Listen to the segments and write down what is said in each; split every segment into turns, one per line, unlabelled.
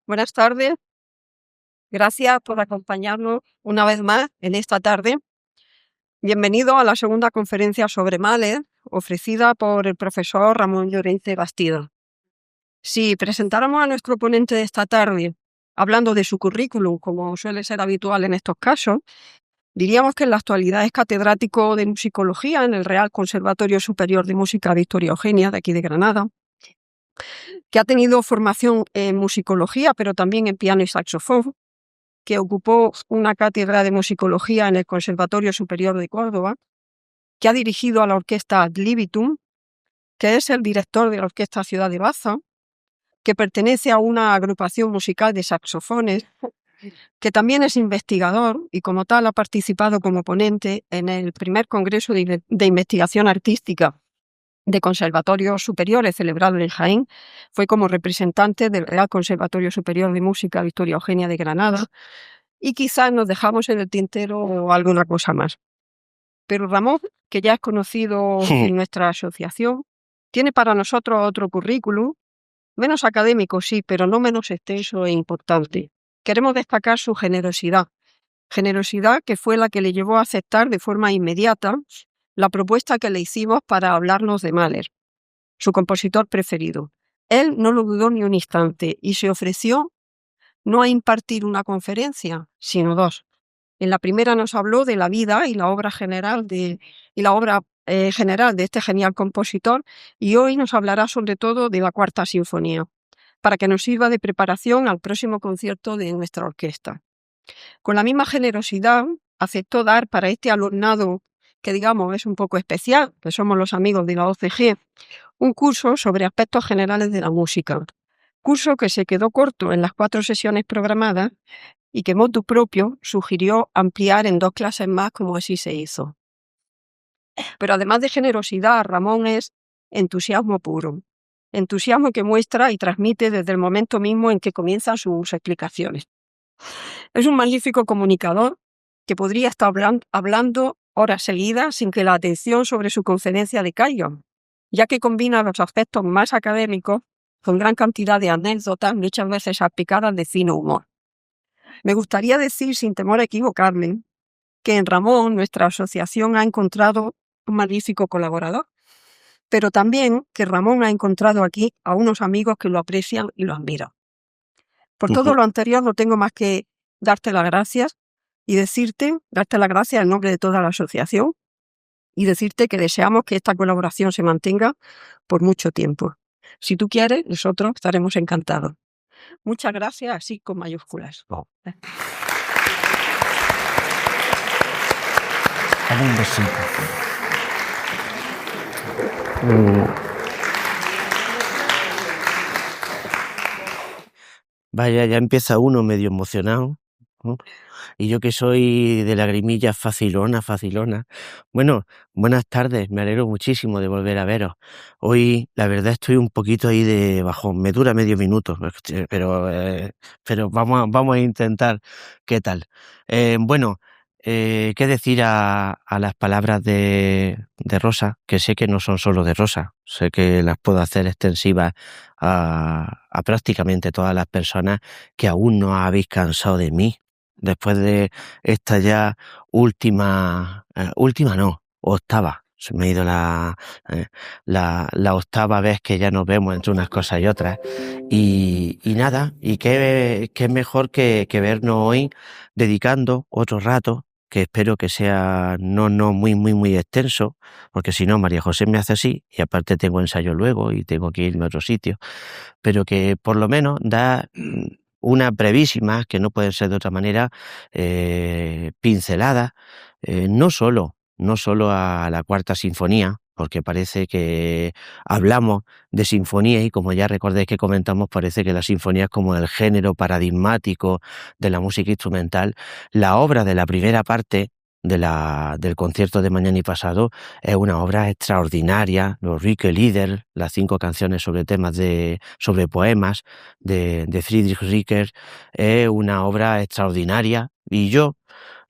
Buenas tardes. Gracias por acompañarnos una vez más en esta tarde. Bienvenido a la segunda conferencia sobre Mahler, ofrecida por el profesor Ramón Llorente Bastida. Si presentáramos a nuestro ponente de esta tarde hablando de su currículum, como suele ser habitual en estos casos, diríamos que en la actualidad es catedrático de musicología en el Real Conservatorio Superior de Música Victoria Eugenia, de aquí de Granada, que ha tenido formación en musicología, pero también en piano y saxofón, que ocupó una cátedra de musicología en el Conservatorio Superior de Córdoba, que ha dirigido a la orquesta Ad Libitum, que es el director de la Orquesta Ciudad de Baza, que pertenece a una agrupación musical de saxofones, que también es investigador y como tal ha participado como ponente en el primer Congreso de Investigación Artística de Conservatorios Superiores celebrado en Jaén. Fue como representante del Real Conservatorio Superior de Música Victoria Eugenia de Granada, y quizás nos dejamos en el tintero alguna cosa más. Pero Ramón, que ya es conocido en nuestra asociación, tiene para nosotros otro currículum, menos académico sí, pero no menos extenso e importante. Queremos destacar su generosidad que fue la que le llevó a aceptar de forma inmediata la propuesta que le hicimos para hablarnos de Mahler, su compositor preferido. Él no lo dudó ni un instante y se ofreció no a impartir una conferencia, sino dos. En la primera nos habló de la vida y la obra general de este genial compositor, y hoy nos hablará sobre todo de la Cuarta Sinfonía, para que nos sirva de preparación al próximo concierto de nuestra orquesta. Con la misma generosidad aceptó dar para este alumnado, que digamos es un poco especial, que somos los amigos de la OCG, un curso sobre aspectos generales de la música. Curso que se quedó corto en las 4 sesiones programadas y que motu propio sugirió ampliar en 2 clases más, como así se hizo. Pero además de generosidad, Ramón es entusiasmo puro. Entusiasmo que muestra y transmite desde el momento mismo en que comienzan sus explicaciones. Es un magnífico comunicador que podría estar hablando horas seguidas sin que la atención sobre su conferencia decaiga, ya que combina los aspectos más académicos con gran cantidad de anécdotas, muchas veces salpicadas de fino humor. Me gustaría decir, sin temor a equivocarme, que en Ramón nuestra asociación ha encontrado un magnífico colaborador, pero también que Ramón ha encontrado aquí a unos amigos que lo aprecian y lo admiran. Por todo lo anterior no tengo más que darte las gracias y darte las gracias en nombre de toda la asociación y decirte que deseamos que esta colaboración se mantenga por mucho tiempo. Si tú quieres, nosotros estaremos encantados. Muchas gracias, así con mayúsculas.
Un besito. Vaya, ya empieza uno medio emocionado, ¿no? Y yo que soy de lagrimilla facilona. Bueno, buenas tardes, me alegro muchísimo de volver a veros. Hoy, la verdad, estoy un poquito ahí de bajón, me dura medio minuto, pero vamos a intentar qué tal. Qué decir a las palabras de Rosa, que sé que no son solo de Rosa, sé que las puedo hacer extensivas a prácticamente todas las personas que aún no habéis cansado de mí, después de esta ya octava, se me ha ido la octava vez que ya nos vemos entre unas cosas y otras, y nada, y qué mejor que vernos hoy dedicando otro rato, que espero que sea no muy extenso, porque si no María José me hace así, y aparte tengo ensayo luego y tengo que irme a otro sitio, pero que por lo menos da una brevísima, que no puede ser de otra manera, pincelada, no solo a la Cuarta Sinfonía, porque parece que hablamos de sinfonía y como ya recordéis que comentamos, parece que la sinfonía es como el género paradigmático de la música instrumental. La obra de la primera parte del concierto de mañana y pasado es una obra extraordinaria, los Rieke Lieder, las 5 canciones sobre sobre poemas de Friedrich Rieke, es una obra extraordinaria, y yo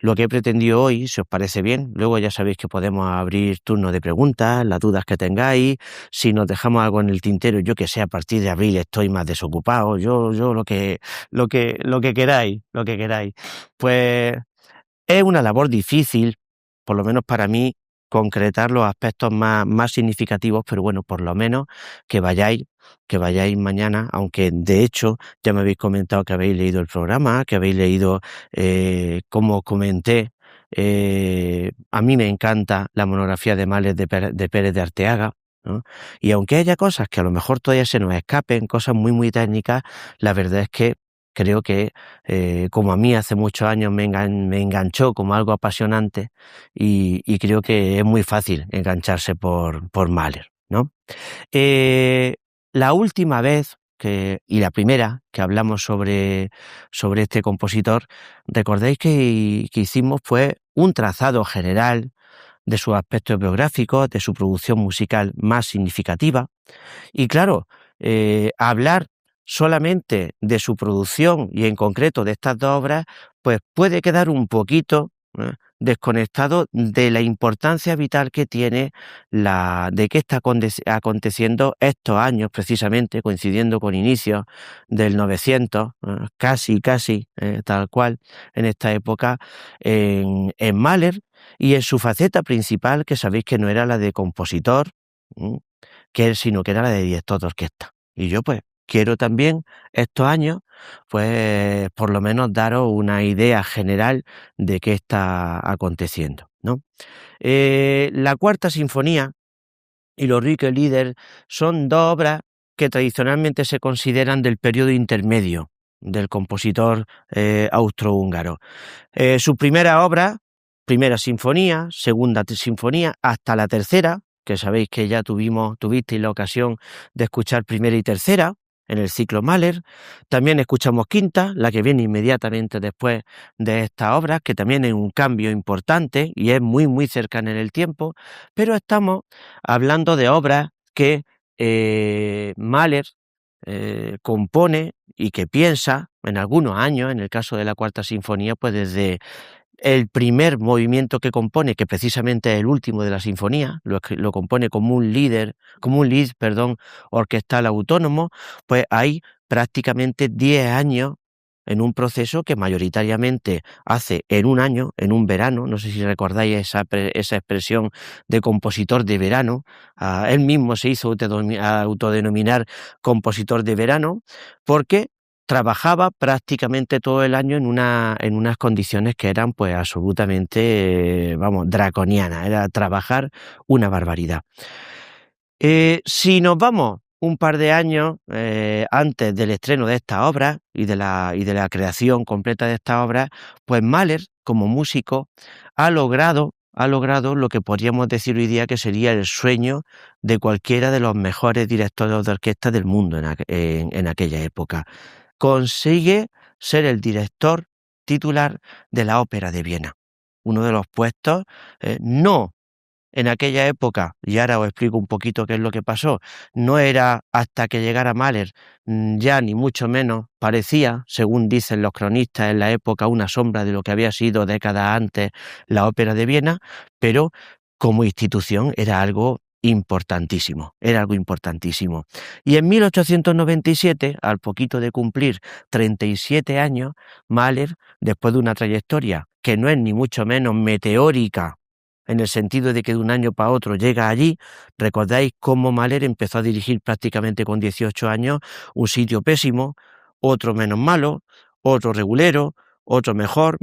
lo que he pretendido hoy, si os parece bien, luego ya sabéis que podemos abrir turno de preguntas, las dudas que tengáis, si nos dejamos algo en el tintero, yo que sé, a partir de abril estoy más desocupado, yo lo que queráis. Pues es una labor difícil, por lo menos para mí, concretar los aspectos más significativos, pero bueno, por lo menos que vayáis, que vayáis mañana, aunque de hecho ya me habéis comentado que habéis leído el programa, que habéis leído, como os comenté, a mí me encanta la monografía de Males de Pérez de Arteaga, ¿no? Y aunque haya cosas que a lo mejor todavía se nos escapen, cosas muy técnicas, la verdad es que creo que como a mí hace muchos años me enganchó como algo apasionante y creo que es muy fácil engancharse por Mahler, ¿no? Eh, la última vez y la primera que hablamos sobre este compositor, recordéis que hicimos pues un trazado general de sus aspectos biográficos, de su producción musical más significativa, y claro, hablar solamente de su producción y en concreto de estas dos obras, pues puede quedar un poquito desconectado de la importancia vital que tiene de qué está aconteciendo estos años precisamente, coincidiendo con inicios del 900, casi, tal cual, en esta época, en Mahler y en su faceta principal, que sabéis que no era la de compositor, sino que era la de director de orquesta. Y yo pues quiero también estos años, pues por lo menos daros una idea general de qué está aconteciendo, ¿no? La Cuarta Sinfonía y los Rique Lieder son dos obras que tradicionalmente se consideran del periodo intermedio del compositor austrohúngaro. Su primera obra, primera sinfonía, segunda sinfonía, hasta la tercera, que sabéis que ya tuvisteis la ocasión de escuchar primera y tercera en el ciclo Mahler. También escuchamos quinta, la que viene inmediatamente después de estas obras, que también es un cambio importante y es muy cercana en el tiempo, pero estamos hablando de obras que Mahler compone y que piensa en algunos años, en el caso de la Cuarta Sinfonía, pues desde el primer movimiento que compone, que precisamente es el último de la sinfonía, lo compone como un lead, orquestal autónomo, pues hay prácticamente 10 años en un proceso que mayoritariamente hace en un año, en un verano. No sé si recordáis esa expresión de compositor de verano. Él mismo se hizo autodenominar compositor de verano, porque trabajaba prácticamente todo el año en unas condiciones que eran pues absolutamente, draconianas. Era trabajar una barbaridad. Si nos vamos un par de años antes del estreno de esta obra y de la creación completa de esta obra, pues Mahler, como músico, ha logrado lo que podríamos decir hoy día que sería el sueño de cualquiera de los mejores directores de orquesta del mundo en aquella época. Consigue ser el director titular de la Ópera de Viena, uno de los puestos, no en aquella época, y ahora os explico un poquito qué es lo que pasó, no era hasta que llegara Mahler, ya ni mucho menos parecía, según dicen los cronistas en la época, una sombra de lo que había sido décadas antes la Ópera de Viena, pero como institución era algo importantísimo. Y en 1897, al poquito de cumplir 37 años, Mahler, después de una trayectoria que no es ni mucho menos meteórica, en el sentido de que de un año para otro llega allí, recordáis cómo Mahler empezó a dirigir prácticamente con 18 años un sitio pésimo, otro menos malo, otro regulero, otro mejor,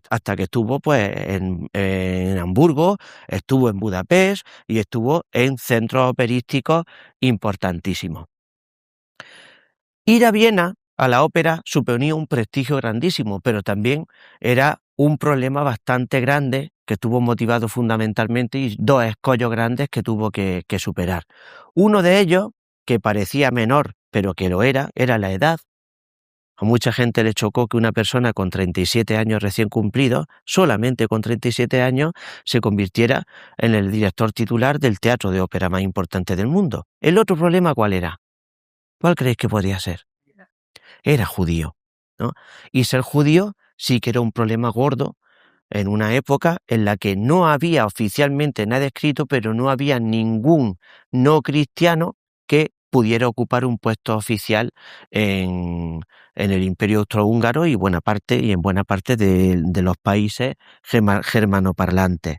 hasta que estuvo pues en Hamburgo, estuvo en Budapest y estuvo en centros operísticos importantísimos. Ir a Viena, a la ópera, suponía un prestigio grandísimo, pero también era un problema bastante grande que estuvo motivado fundamentalmente y dos escollos grandes que tuvo que superar. Uno de ellos, que parecía menor, pero que lo era la edad. A mucha gente le chocó que una persona con 37 años recién cumplidos, solamente con 37 años, se convirtiera en el director titular del teatro de ópera más importante del mundo. El otro problema, ¿cuál era? ¿Cuál creéis que podría ser? Era judío, ¿no? Y ser judío sí que era un problema gordo en una época en la que no había oficialmente nada escrito, pero no había ningún no cristiano que pudiera ocupar un puesto oficial en el Imperio Austrohúngaro y en buena parte de los países germanoparlantes.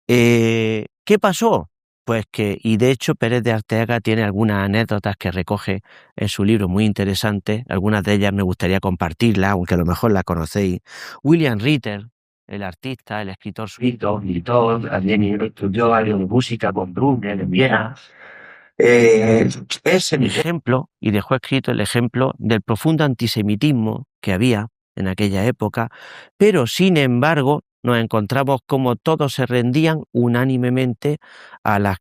¿Qué pasó? Pues que, y de hecho Pérez de Arteaga tiene algunas anécdotas que recoge en su libro muy interesantes, algunas de ellas me gustaría compartirlas, aunque a lo mejor las conocéis. William Ritter, el artista, el escritor suizo, también estudió algo de música con Bruckner en Viena. Es el ejemplo, y dejó escrito el ejemplo del profundo antisemitismo que había en aquella época, pero sin embargo nos encontramos como todos se rendían unánimemente a las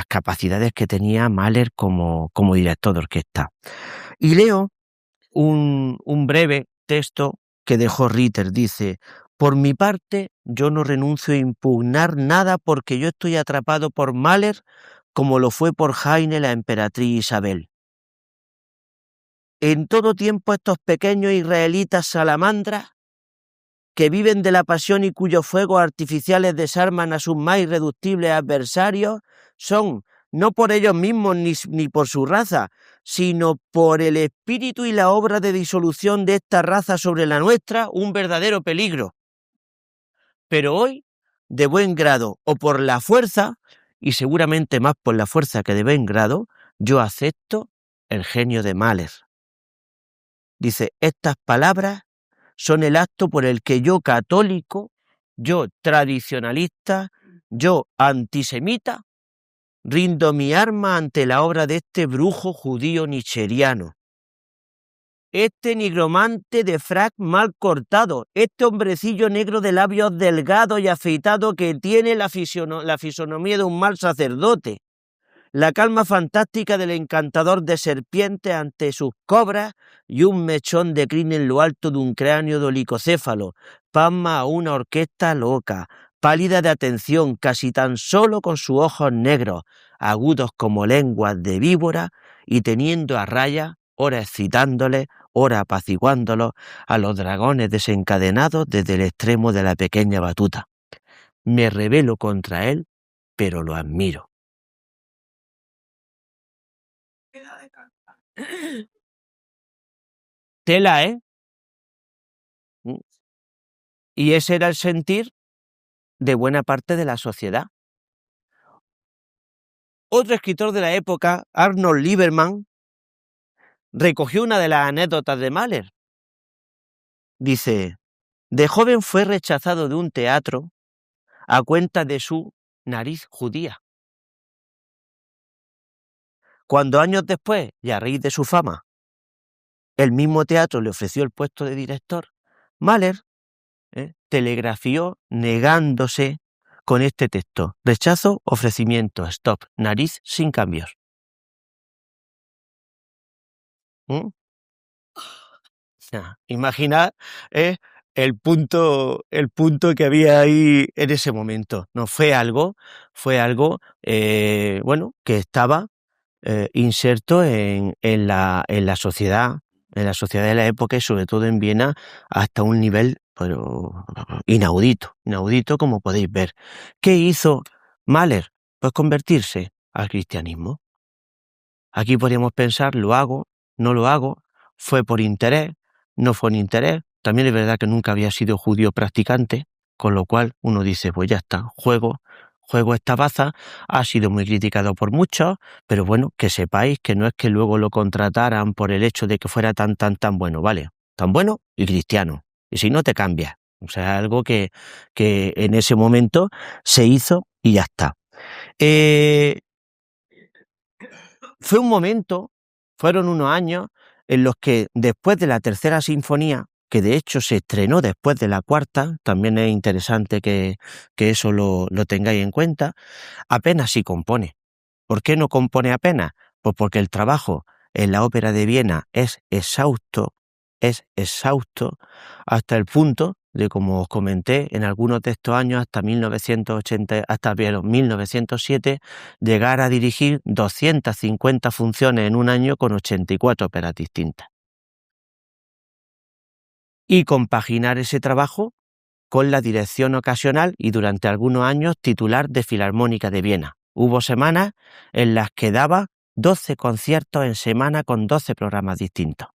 capacidades que tenía Mahler como director de orquesta. Y leo un breve texto que dejó Ritter, dice: por mi parte, yo no renuncio a impugnar nada porque yo estoy atrapado por Mahler como lo fue por Heine la emperatriz Isabel. En todo tiempo estos pequeños israelitas salamandras que viven de la pasión y cuyos fuegos artificiales desarman a sus más irreductibles adversarios son, no por ellos mismos ni por su raza, sino por el espíritu y la obra de disolución de esta raza sobre la nuestra, un verdadero peligro. Pero hoy, de buen grado o por la fuerza, y seguramente más por la fuerza que de buen grado, yo acepto el genio de Mahler. Dice, estas palabras son el acto por el que yo católico, yo tradicionalista, yo antisemita, rindo mi arma ante la obra de este brujo judío nicheriano. Este nigromante de frac mal cortado, este hombrecillo negro de labios delgados y afeitado que tiene la fisonomía de un mal sacerdote, la calma fantástica del encantador de serpientes ante sus cobras y un mechón de crin en lo alto de un cráneo dolicocéfalo, pasma a una orquesta loca, pálida de atención, casi tan solo con sus ojos negros, agudos como lenguas de víbora, y teniendo a raya, ora excitándoles, ora apaciguándolos, a los dragones desencadenados desde el extremo de la pequeña batuta. Me rebelo contra él, pero lo admiro. Tela, ¿eh? Y ese era el sentir de buena parte de la sociedad. Otro escritor de la época, Arnold Lieberman, recogió una de las anécdotas de Mahler. Dice, de joven fue rechazado de un teatro a cuenta de su nariz judía. Cuando años después, y a raíz de su fama, el mismo teatro le ofreció el puesto de director, Mahler telegrafió negándose con este texto: rechazo, ofrecimiento, stop, nariz sin cambios. Imaginad el punto que había ahí en ese momento. No fue algo bueno, que estaba inserto en la sociedad, de la época y sobre todo en Viena hasta un nivel pero inaudito como podéis ver. ¿Qué hizo Mahler? Pues convertirse al cristianismo. Aquí podríamos pensar, lo hago, no lo hago, fue por interés, no fue un interés. También es verdad que nunca había sido judío practicante, con lo cual uno dice, pues ya está, juego esta baza. Ha sido muy criticado por muchos, pero bueno, que sepáis que no es que luego lo contrataran por el hecho de que fuera tan bueno, ¿vale? Tan bueno y cristiano. Y si no, te cambias. O sea, algo que en ese momento se hizo y ya está. Fue un momento, fueron unos años en los que después de la tercera sinfonía, que de hecho se estrenó después de la cuarta, también es interesante que eso lo tengáis en cuenta, apenas sí compone. ¿Por qué no compone apenas? Pues porque el trabajo en la Ópera de Viena es exhausto hasta el punto de, como os comenté, en algunos de estos años, hasta 1907, llegar a dirigir 250 funciones en un año con 84 óperas distintas. y compaginar ese trabajo con la dirección ocasional y durante algunos años titular de Filarmónica de Viena. Hubo semanas en las que daba 12 conciertos en semana con 12 programas distintos.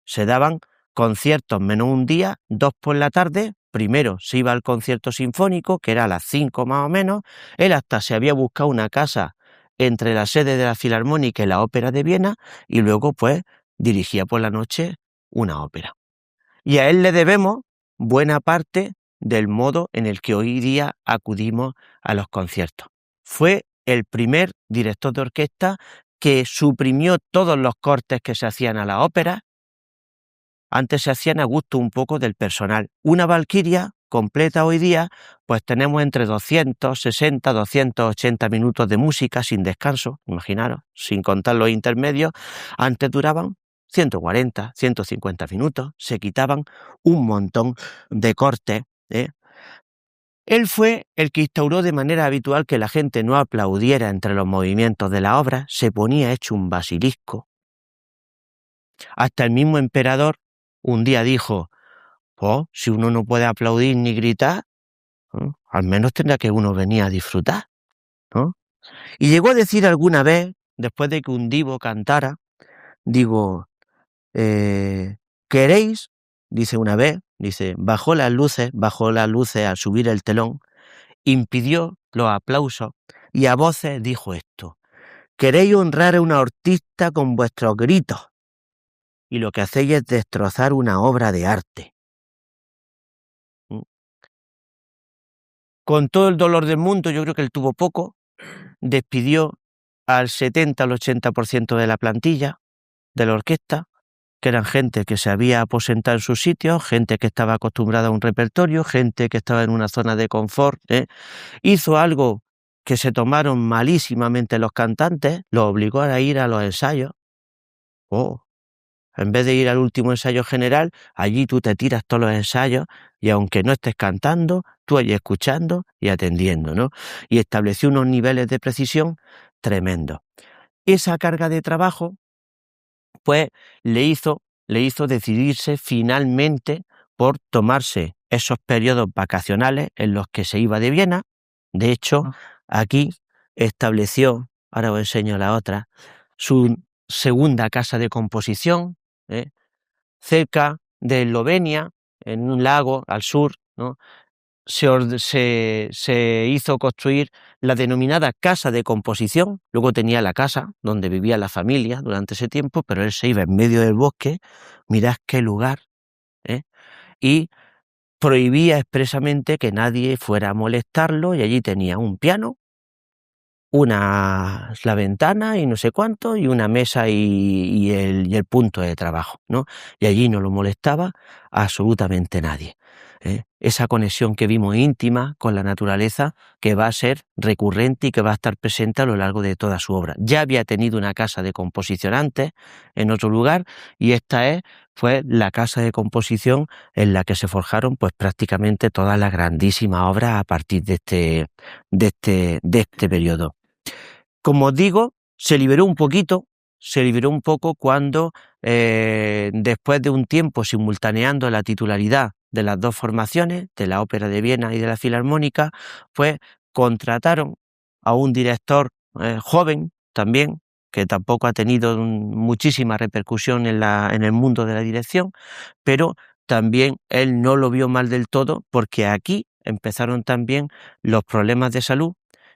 Se daban conciertos menos un día, 2 por la tarde. Primero se iba al concierto sinfónico, que era a las 5 más o menos. Él hasta se había buscado una casa entre la sede de la Filarmónica y la Ópera de Viena, y luego pues dirigía por la noche una ópera. Y a él le debemos buena parte del modo en el que hoy día acudimos a los conciertos. Fue el primer director de orquesta que suprimió todos los cortes que se hacían a la ópera. Antes se hacían a gusto un poco del personal. Una valquiria completa hoy día, pues tenemos entre 260, 280 minutos de música sin descanso, imaginaros, sin contar los intermedios. Antes duraban 140, 150 minutos, se quitaban un montón de cortes, ¿eh? Él fue el que instauró de manera habitual que la gente no aplaudiera entre los movimientos de la obra, se ponía hecho un basilisco. Hasta el mismo emperador un día dijo: oh, si uno no puede aplaudir ni gritar, ¿no?, al menos tendrá que uno venir a disfrutar, ¿no? Y llegó a decir alguna vez, después de que un divo cantara, digo, ¿queréis? Dice una vez, dice, bajó las luces al subir el telón, impidió los aplausos y a voces dijo esto: queréis honrar a una artista con vuestros gritos y lo que hacéis es destrozar una obra de arte. Con todo el dolor del mundo, yo creo que él tuvo poco, despidió al 70 al 80% de la plantilla de la orquesta, que eran gente que se había aposentado en sus sitios, gente que estaba acostumbrada a un repertorio, gente que estaba en una zona de confort, ¿eh? Hizo algo que se tomaron malísimamente los cantantes, los obligó a ir a los ensayos. En vez de ir al último ensayo general, allí tú te tiras todos los ensayos y aunque no estés cantando, tú allí escuchando y atendiendo, ¿no? Y estableció unos niveles de precisión tremendos. Esa carga de trabajo, pues, le hizo decidirse finalmente por tomarse esos periodos vacacionales en los que se iba de Viena. De hecho, aquí estableció, ahora os enseño la otra, su segunda casa de composición, cerca de Eslovenia, en un lago al sur, ¿no? Se hizo construir la denominada casa de composición. Luego tenía la casa donde vivía la familia durante ese tiempo, pero él se iba en medio del bosque, mirad qué lugar, y prohibía expresamente que nadie fuera a molestarlo, y allí tenía un piano, la ventana y no sé cuánto, y una mesa y el punto de trabajo, ¿no? Y allí no lo molestaba absolutamente nadie, ¿eh? Esa conexión que vimos íntima con la naturaleza, que va a ser recurrente y que va a estar presente a lo largo de toda su obra. Ya había tenido una casa de composición antes, en otro lugar, y esta fue la casa de composición en la que se forjaron pues prácticamente todas las grandísimas obras a partir de este periodo. Como os digo, se liberó un poco cuando, después de un tiempo simultaneando la titularidad de las dos formaciones, de la Ópera de Viena y de la Filarmónica, pues contrataron a un director joven también, que tampoco ha tenido muchísima repercusión en el mundo de la dirección, pero también él no lo vio mal del todo, porque aquí empezaron también los problemas de salud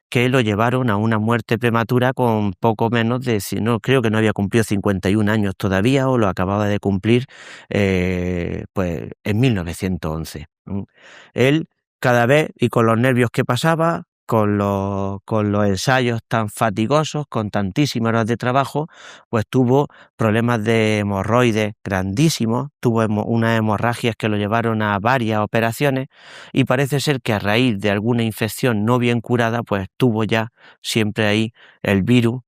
que lo llevaron a una muerte prematura con poco menos de, creo que no había cumplido 51 años todavía, o lo acababa de cumplir pues en 1911. Él, cada vez, y con los nervios que pasaba, con los ensayos tan fatigosos, con tantísimas horas de trabajo, pues tuvo problemas de hemorroides grandísimos, tuvo unas hemorragias que lo llevaron a varias operaciones, y parece ser que a raíz de alguna infección no bien curada, pues tuvo ya siempre ahí el virus,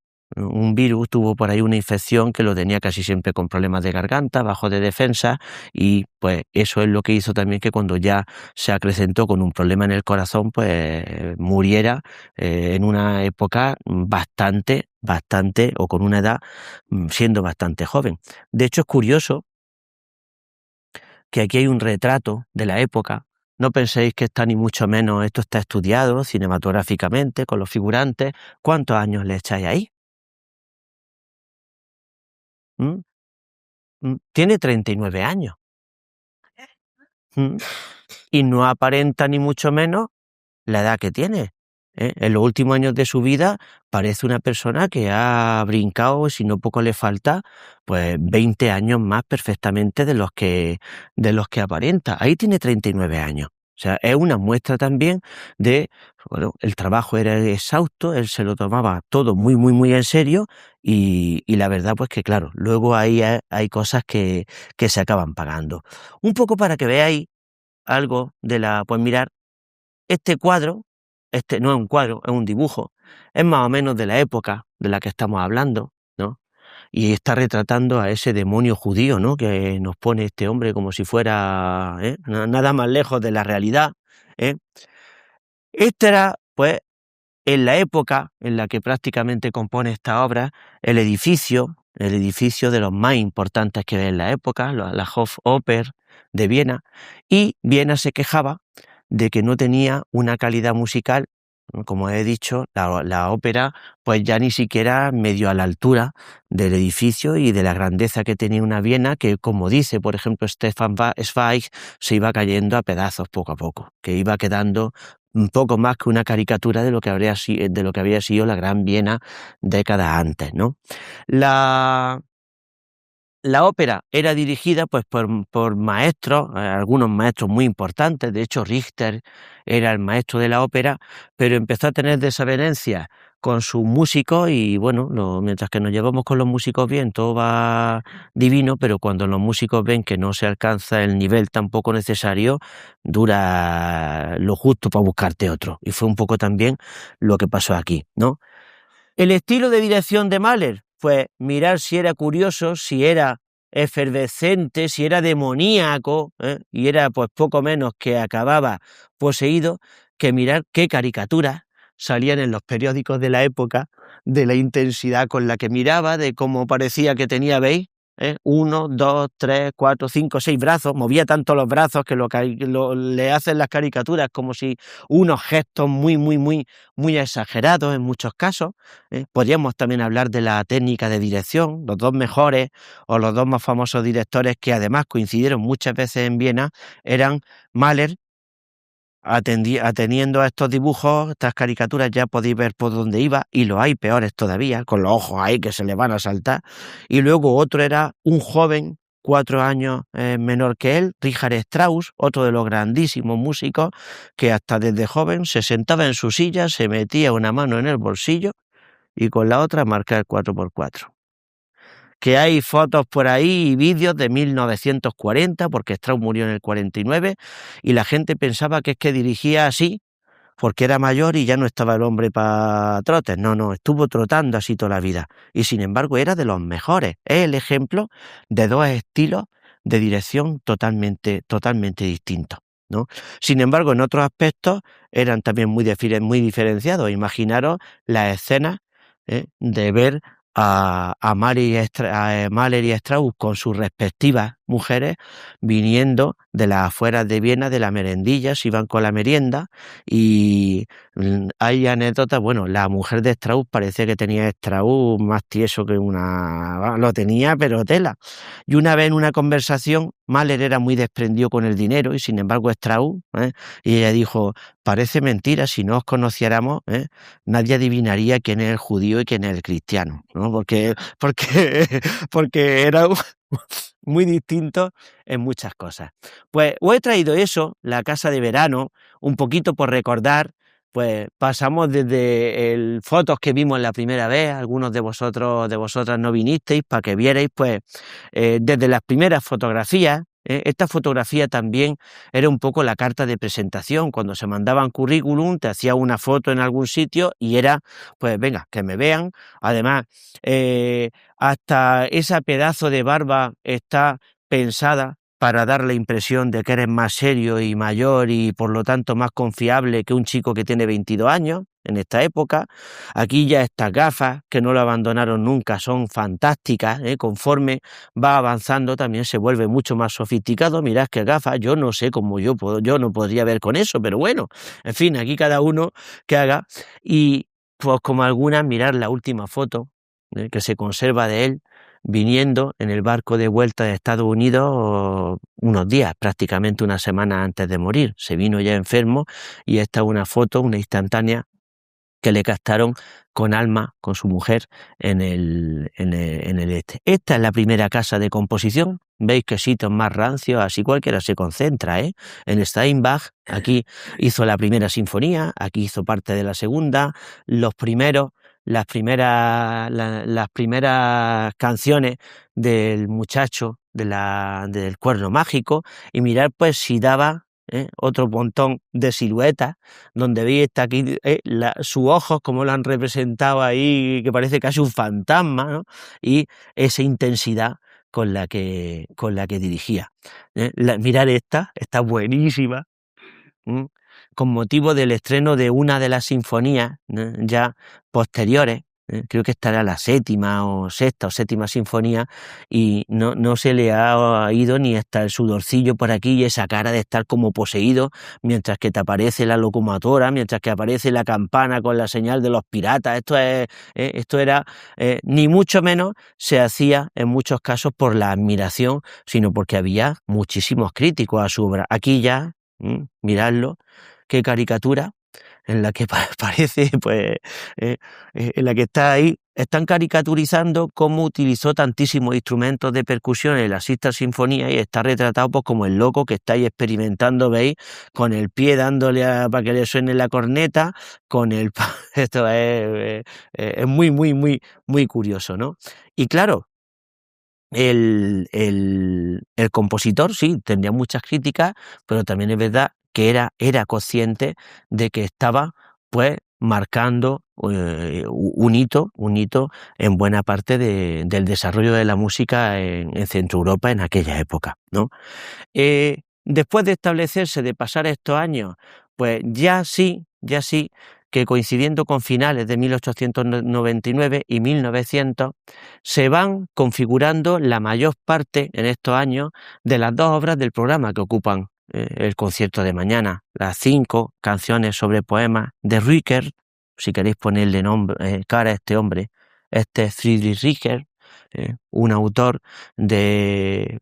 tuvo por ahí una infección que lo tenía casi siempre con problemas de garganta, bajo de defensa, y pues eso es lo que hizo también que cuando ya se acrecentó con un problema en el corazón, pues muriera en una época bastante, o con una edad siendo bastante joven. De hecho, es curioso que aquí hay un retrato de la época. No penséis que está ni mucho menos, esto está estudiado cinematográficamente con los figurantes. ¿Cuántos años le echáis ahí? ¿Mm? Tiene 39 años. Y no aparenta ni mucho menos la edad que tiene. En los últimos años de su vida parece una persona que ha brincado, si no poco le falta, pues 20 años más perfectamente de los que aparenta. Ahí tiene 39 años. O sea, es una muestra también de, bueno, el trabajo era exhausto, él se lo tomaba todo muy, muy, muy en serio y la verdad pues que claro, luego ahí hay cosas que se acaban pagando. Un poco para que veáis algo pues mirar, este cuadro, este no es un cuadro, es un dibujo, es más o menos de la época de la que estamos hablando, ¿no? Y está retratando a ese demonio judío, ¿no? Que nos pone este hombre como si fuera nada más lejos de la realidad, ¿eh? Este era, pues, en la época en la que prácticamente compone esta obra, el edificio de los más importantes que ve en la época, la Hofoper de Viena, y Viena se quejaba de que no tenía una calidad musical, ¿no? Como he dicho, la ópera pues ya ni siquiera medio a la altura del edificio y de la grandeza que tenía una Viena que, como dice, por ejemplo, Stefan Zweig, se iba cayendo a pedazos poco a poco, que iba quedando un poco más que una caricatura de lo que había sido la Gran Viena décadas antes, ¿no? La ópera era dirigida pues por maestros, algunos maestros muy importantes. De hecho, Richter era el maestro de la ópera, pero empezó a tener desavenencias con sus músicos y bueno, mientras que nos llevamos con los músicos bien, todo va divino, pero cuando los músicos ven que no se alcanza el nivel tampoco necesario, dura lo justo para buscarte otro. Y fue un poco también lo que pasó aquí, ¿no? El estilo de dirección de Mahler, pues mirar si era curioso, si era efervescente, si era demoníaco, y era pues poco menos que acababa poseído, que mirar qué caricaturas salían en los periódicos de la época, de la intensidad con la que miraba, de cómo parecía que tenía, ¿veis? 1, 2, 3, 4, 5, 6 brazos, movía tanto los brazos que le hacen las caricaturas como si unos gestos muy, muy, muy, muy exagerados en muchos casos. Podríamos también hablar de la técnica de dirección, los dos mejores o los dos más famosos directores que además coincidieron muchas veces en Viena eran Mahler. Ateniendo a estos dibujos, estas caricaturas, ya podéis ver por dónde iba, y los hay peores todavía, con los ojos ahí que se le van a saltar. Y luego otro era un joven, 4 años menor que él, Richard Strauss, otro de los grandísimos músicos, que hasta desde joven se sentaba en su silla, se metía una mano en el bolsillo y con la otra marcaba el 4x4. Que hay fotos por ahí y vídeos de 1940, porque Strauss murió en el 49, y la gente pensaba que es que dirigía así, porque era mayor y ya no estaba el hombre para trotes. No, estuvo trotando así toda la vida. Y sin embargo era de los mejores. Es el ejemplo de dos estilos de dirección totalmente, totalmente distintos, ¿no? Sin embargo, en otros aspectos eran también muy diferenciados. Imaginaros las escenas de ver a Mahler y Strauss con sus respectivas mujeres viniendo de las afueras de Viena, de la merendilla, se iban con la merienda y hay anécdotas. Bueno, la mujer de Strauss parece que tenía Strauss más tieso que lo tenía pero tela. Y una vez en una conversación, Mahler era muy desprendido con el dinero y sin embargo Strauss, y ella dijo: parece mentira, si no os conociéramos, nadie adivinaría quién es el judío y quién es el cristiano, ¿no? Porque era muy distinto en muchas cosas. Pues os he traído eso, la casa de verano, un poquito por recordar. Pues pasamos desde fotos que vimos la primera vez, algunos de vosotras no vinisteis, para que vierais, pues, desde las primeras fotografías. Esta fotografía también era un poco la carta de presentación. Cuando se mandaban currículum, te hacía una foto en algún sitio y era, pues venga, que me vean. Además, hasta ese pedazo de barba está pensada para dar la impresión de que eres más serio y mayor y por lo tanto más confiable que un chico que tiene 22 años. en esta época. Aquí ya estas gafas, que no lo abandonaron nunca, son fantásticas, ¿eh? Conforme va avanzando también se vuelve mucho más sofisticado. Mirad qué gafas, yo no sé cómo yo no podría ver con eso, pero bueno, en fin, aquí cada uno que haga. Y pues como algunas, mirar la última foto que se conserva de él, viniendo en el barco de vuelta de Estados Unidos unos días, prácticamente una semana antes de morir. Se vino ya enfermo y esta es una foto, una instantánea, que le captaron con Alma, con su mujer, en el este. Esta es la primera casa de composición. Veis que sitios más rancios, así cualquiera se concentra, ¿eh? En Steinbach, aquí hizo la primera sinfonía, aquí hizo parte de la segunda, las primeras canciones del muchacho del cuerno mágico, y mirar pues si daba otro montón de siluetas, donde veis está aquí sus ojos, como lo han representado ahí, que parece casi un fantasma, ¿no? Y esa intensidad con la que dirigía. Mirar está buenísima. Con motivo del estreno de una de las sinfonías ya posteriores, creo que estará la sexta o séptima sinfonía, y no se le ha ido ni hasta el sudorcillo por aquí y esa cara de estar como poseído, mientras que te aparece la locomotora, mientras que aparece la campana con la señal de los piratas. Esto era, ni mucho menos se hacía en muchos casos por la admiración, sino porque había muchísimos críticos a su obra. Aquí ya, miradlo, qué caricatura en la que parece, pues, en la que está ahí, están caricaturizando cómo utilizó tantísimos instrumentos de percusión en la Sexta Sinfonía, y está retratado pues como el loco que está ahí experimentando, veis, con el pie dándole para que le suene la corneta, esto es muy, muy, muy, muy curioso, ¿no? Y claro, el compositor sí tendría muchas críticas, pero también es verdad que era consciente de que estaba pues marcando un hito en buena parte del desarrollo de la música en Centro Europa en aquella época, ¿no? Después de establecerse, de pasar estos años, pues ya sí, que coincidiendo con finales de 1899 y 1900, se van configurando la mayor parte en estos años de las dos obras del programa que ocupan el concierto de mañana, las 5 canciones sobre poemas de Richter. Si queréis ponerle nombre, cara a este hombre, este es Friedrich Richter, un autor de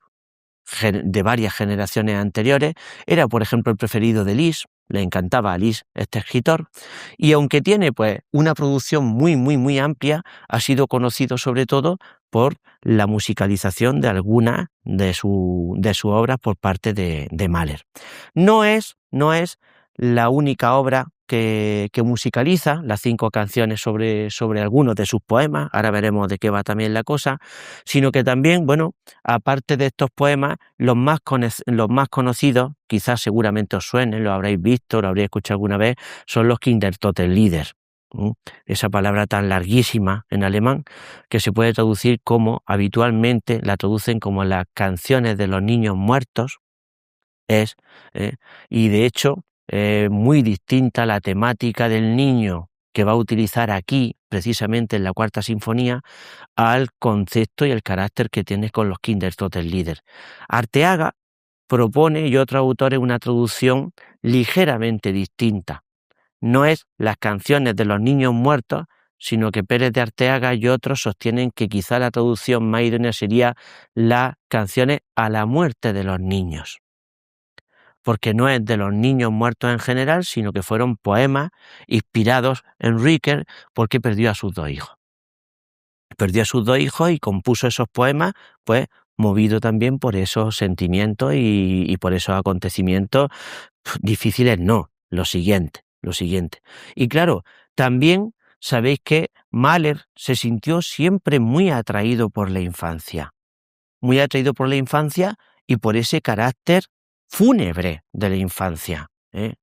varias generaciones anteriores. Era, por ejemplo, el preferido de Liszt, le encantaba a Liszt este escritor, y aunque tiene pues una producción muy, muy, muy amplia, ha sido conocido sobre todo por la musicalización de algunas de sus obras por parte de Mahler. No es la única obra que musicaliza, las 5 canciones sobre algunos de sus poemas, ahora veremos de qué va también la cosa, sino que también, bueno, aparte de estos poemas, los más conocidos, quizás seguramente os suenen, lo habréis visto, lo habréis escuchado alguna vez, son los Kindertotenlieder. Esa palabra tan larguísima en alemán, que se puede traducir como, habitualmente la traducen como las canciones de los niños muertos, y de hecho muy distinta la temática del niño que va a utilizar aquí, precisamente en la Cuarta Sinfonía, al concepto y el carácter que tiene con los Kindertotenlieder. Arteaga propone, y otros autores, una traducción ligeramente distinta. No es las canciones de los niños muertos, sino que Pérez de Arteaga y otros sostienen que quizá la traducción más idónea sería las canciones a la muerte de los niños, porque no es de los niños muertos en general, sino que fueron poemas inspirados en Richter, porque perdió a sus 2 hijos. Perdió a sus 2 hijos y compuso esos poemas, pues movido también por esos sentimientos y por esos acontecimientos difíciles, no, lo siguiente. Y claro, también sabéis que Mahler se sintió siempre muy atraído por la infancia, y por ese carácter fúnebre de la infancia.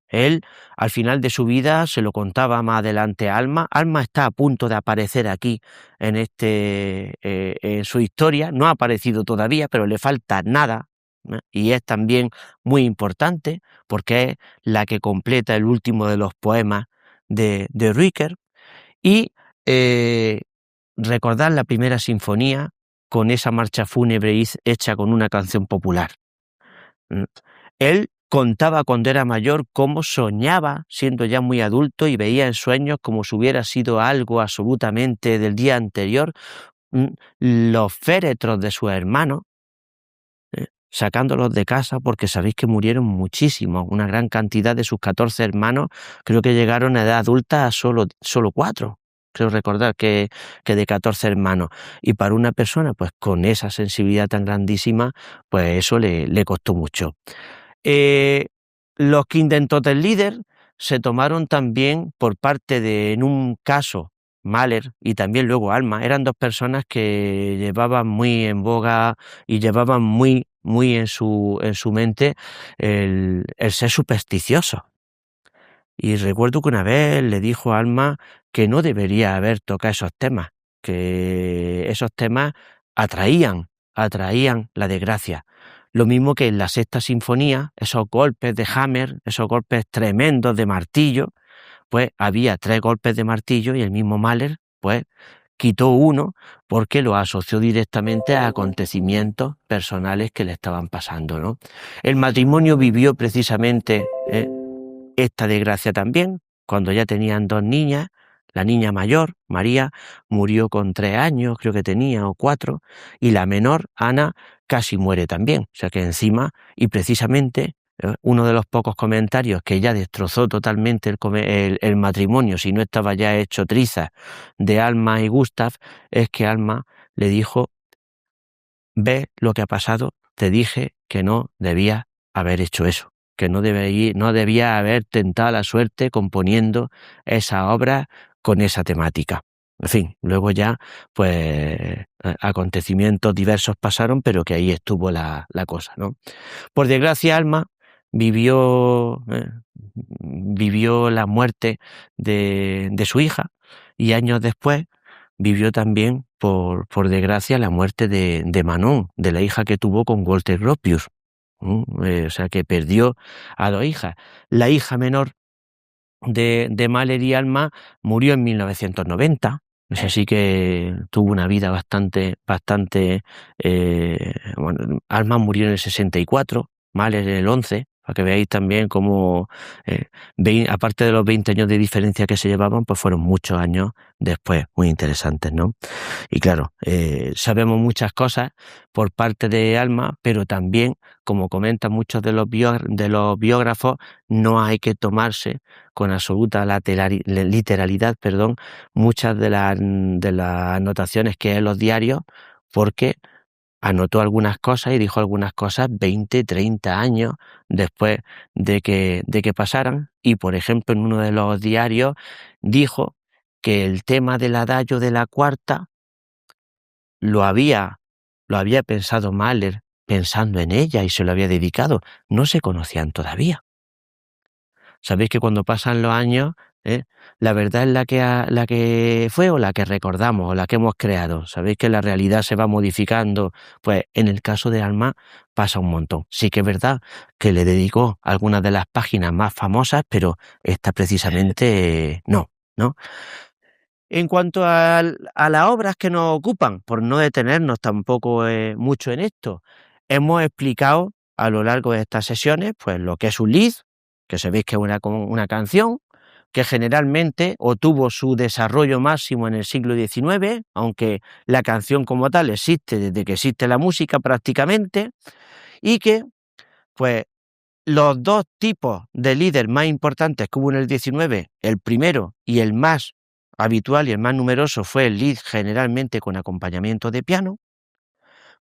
Él, al final de su vida, se lo contaba más adelante a Alma. Alma está a punto de aparecer aquí en su historia. No ha aparecido todavía, pero le falta nada, y es también muy importante porque es la que completa el último de los poemas de Richter y recordar la primera sinfonía con esa marcha fúnebre hecha con una canción popular. Él contaba cuando era mayor cómo soñaba siendo ya muy adulto y veía en sueños como si hubiera sido algo absolutamente del día anterior, los féretros de sus hermanos, sacándolos de casa porque sabéis que murieron muchísimos, una gran cantidad de sus 14 hermanos, creo que llegaron a edad adulta a solo 4. Creo recordar que de 14 hermanos. Y para una persona pues con esa sensibilidad tan grandísima, pues eso le costó mucho. Los Quindentoten-Lieder se tomaron también por parte de, en un caso, Mahler y también luego Alma, eran dos personas que llevaban muy en boga y llevaban muy en su mente el ser supersticiosos. Y recuerdo que una vez le dijo a Alma que no debería haber tocado esos temas, que esos temas atraían la desgracia. Lo mismo que en la Sexta Sinfonía, esos golpes de hammer, esos golpes tremendos de martillo, pues había 3 golpes de martillo y el mismo Mahler, pues quitó uno porque lo asoció directamente a acontecimientos personales que le estaban pasando, ¿no? El matrimonio vivió precisamente esta desgracia también, cuando ya tenían 2 niñas. La niña mayor, María, murió con 3 años, creo que tenía, o 4, y la menor, Ana, casi muere también. O sea que encima, y precisamente, uno de los pocos comentarios que ya destrozó totalmente el matrimonio, si no estaba ya hecho trizas, de Alma y Gustav, es que Alma le dijo: ve lo que ha pasado, te dije que no debía haber hecho eso, que no debía haber tentado la suerte componiendo esa obra con esa temática. En fin, luego ya, pues, acontecimientos diversos pasaron, pero que ahí estuvo la cosa, ¿no? Por desgracia, Alma vivió la muerte de su hija y años después vivió también, por desgracia, la muerte de Manon, de la hija que tuvo con Walter Gropius. O sea que perdió a 2 hijas. La hija menor de Mahler y Alma murió en 1990. Es así que tuvo una vida bastante, bueno, Alma murió en el 64, Mahler en el 11, para que veáis también cómo, aparte de los 20 años de diferencia que se llevaban, pues fueron muchos años después, muy interesantes, ¿no? Y claro, sabemos muchas cosas por parte de Alma, pero también, como comentan muchos de los biógrafos, no hay que tomarse con absoluta literalidad, muchas de las anotaciones que hay en los diarios, porque anotó algunas cosas y dijo algunas cosas 20, 30 años después de que pasaran. Y, por ejemplo, en uno de los diarios dijo que el tema del adagio de la cuarta lo había pensado Mahler pensando en ella y se lo había dedicado. No se conocían todavía. Sabéis que cuando pasan los años, la verdad es la que fue o la que recordamos o la que hemos creado. Sabéis que la realidad se va modificando. Pues en el caso de Alma pasa un montón. Sí que es verdad que le dedicó algunas de las páginas más famosas, pero esta precisamente no. En cuanto a las obras que nos ocupan, por no detenernos tampoco mucho en esto, hemos explicado a lo largo de estas sesiones pues lo que es un Lied, que sabéis que es una canción que generalmente tuvo su desarrollo máximo en el siglo XIX, aunque la canción como tal existe desde que existe la música prácticamente, y que pues los 2 tipos de líder más importantes que hubo en el XIX, el primero y el más habitual y el más numeroso fue el Lied, generalmente con acompañamiento de piano,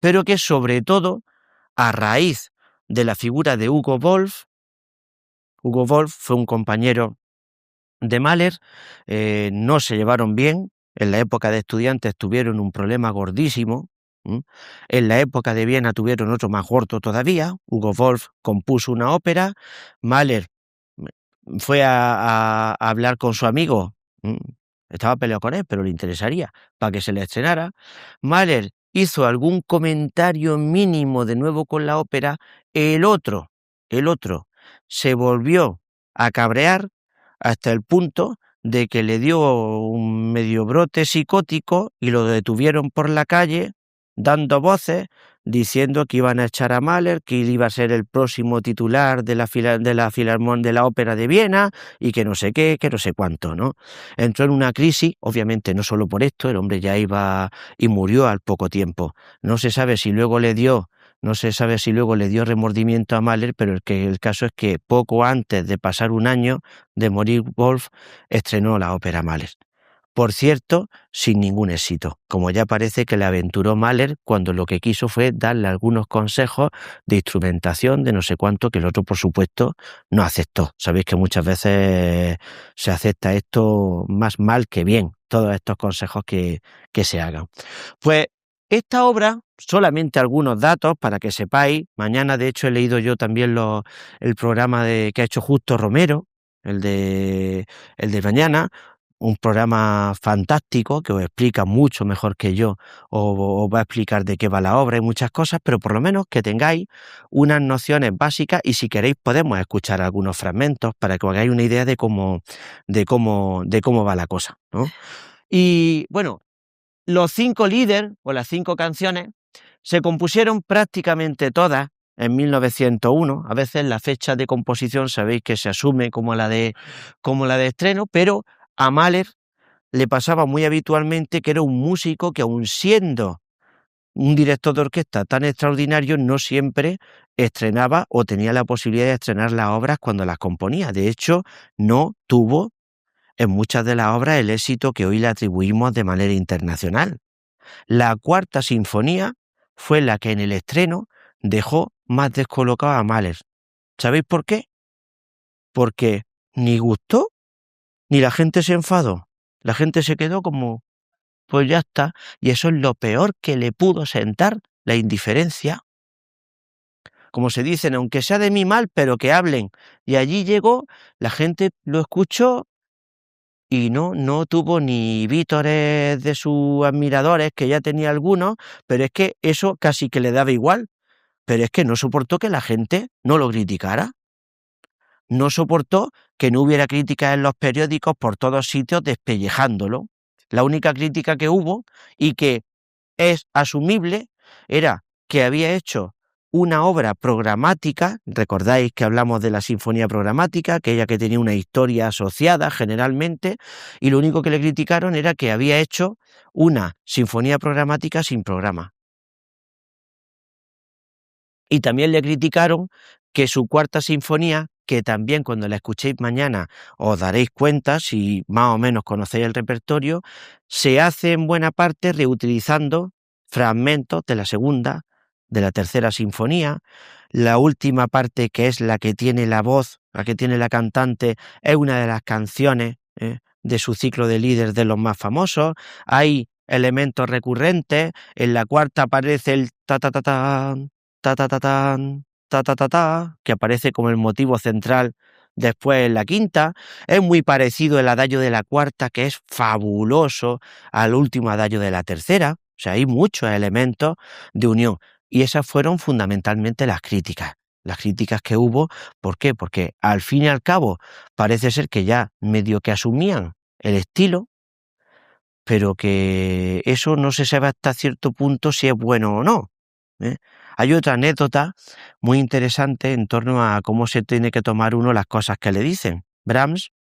pero que sobre todo, a raíz de la figura de Hugo Wolf fue un compañero de Mahler, no se llevaron bien. En la época de estudiantes tuvieron un problema gordísimo. En la época de Viena tuvieron otro más gordo todavía. Hugo Wolf compuso una ópera. Mahler fue a hablar con su amigo. Estaba peleado con él, pero le interesaría para que se le estrenara. Mahler hizo algún comentario mínimo de nuevo con la ópera. El otro se volvió a cabrear hasta el punto de que le dio un medio brote psicótico y lo detuvieron por la calle dando voces diciendo que iban a echar a Mahler, que él iba a ser el próximo titular de la Filarmónica de la Ópera de Viena y que no sé qué, que no sé cuánto, ¿no? Entró en una crisis, obviamente no solo por esto, el hombre ya iba y murió al poco tiempo. No se sabe si luego le dio remordimiento a Mahler, pero el caso es que poco antes de pasar un año de morir Wolf, estrenó la ópera Mahler. Por cierto, sin ningún éxito, como ya parece que le aventuró Mahler cuando lo que quiso fue darle algunos consejos de instrumentación, de no sé cuánto, que el otro, por supuesto, no aceptó. Sabéis que muchas veces se acepta esto más mal que bien, todos estos consejos que se hagan. Pues esta obra, solamente algunos datos para que sepáis, mañana de hecho he leído yo también el programa que ha hecho Justo Romero, el de mañana, un programa fantástico que os explica mucho mejor que yo, os va a explicar de qué va la obra y muchas cosas, pero por lo menos que tengáis unas nociones básicas y si queréis podemos escuchar algunos fragmentos para que os hagáis una idea de cómo va la cosa, ¿no? Y bueno, los 5 líderes o las 5 canciones se compusieron prácticamente todas en 1901. A veces la fecha de composición sabéis que se asume como la de estreno, pero a Mahler le pasaba muy habitualmente que era un músico que, aun siendo un director de orquesta tan extraordinario, no siempre estrenaba o tenía la posibilidad de estrenar las obras cuando las componía. De hecho, no tuvo en muchas de las obras el éxito que hoy le atribuimos de manera internacional. La cuarta sinfonía fue la que en el estreno dejó más descolocado a Mahler. ¿Sabéis por qué? Porque ni gustó ni la gente se enfadó. La gente se quedó como, pues ya está. Y eso es lo peor que le pudo sentar, la indiferencia. Como se dicen, aunque sea de mi mal, pero que hablen. Y allí llegó, la gente lo escuchó y no tuvo ni vítores de sus admiradores, que ya tenía algunos, pero es que eso casi que le daba igual. Pero es que no soportó que la gente no lo criticara. No soportó que no hubiera críticas en los periódicos por todos sitios despellejándolo. La única crítica que hubo, y que es asumible, era que había hecho una obra programática. Recordáis que hablamos de la sinfonía programática, aquella que tenía una historia asociada generalmente, y lo único que le criticaron era que había hecho una sinfonía programática sin programa. Y también le criticaron que su cuarta sinfonía, que también cuando la escuchéis mañana os daréis cuenta, si más o menos conocéis el repertorio, se hace en buena parte reutilizando fragmentos de la segunda, de la tercera sinfonía. La última parte, que es la que tiene la voz, la que tiene la cantante, es una de las canciones de su ciclo de líder de los más famosos. Hay elementos recurrentes. En la cuarta aparece el ta ta ta ta ta ta ta tan, ta ta ta ta, que aparece como el motivo central después en la quinta. Es muy parecido el adagio de la cuarta, que es fabuloso, al último adagio de la tercera. O sea, hay muchos elementos de unión. Y esas fueron fundamentalmente las críticas. Las críticas que hubo, ¿por qué? Porque al fin y al cabo parece ser que ya medio que asumían el estilo, pero que eso no se sabe hasta cierto punto si es bueno o no, ¿eh? Hay otra anécdota muy interesante en torno a cómo se tiene que tomar uno las cosas que le dicen. Brahms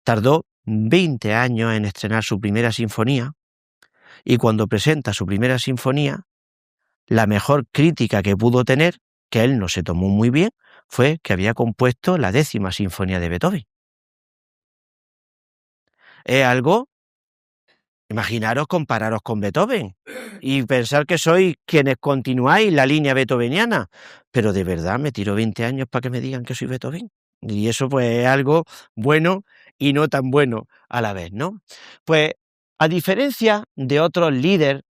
tardó 20 años en estrenar su primera sinfonía, y cuando presenta su primera sinfonía, la mejor crítica que pudo tener, que él no se tomó muy bien, fue que había compuesto la 10ª sinfonía de Beethoven. Es algo. Imaginaros compararos con Beethoven y pensar que sois quienes continuáis la línea beethoveniana, pero de verdad me tiro 20 años para que me digan que soy Beethoven. Y eso pues es algo bueno y no tan bueno a la vez, ¿no? Pues a diferencia de otros líderes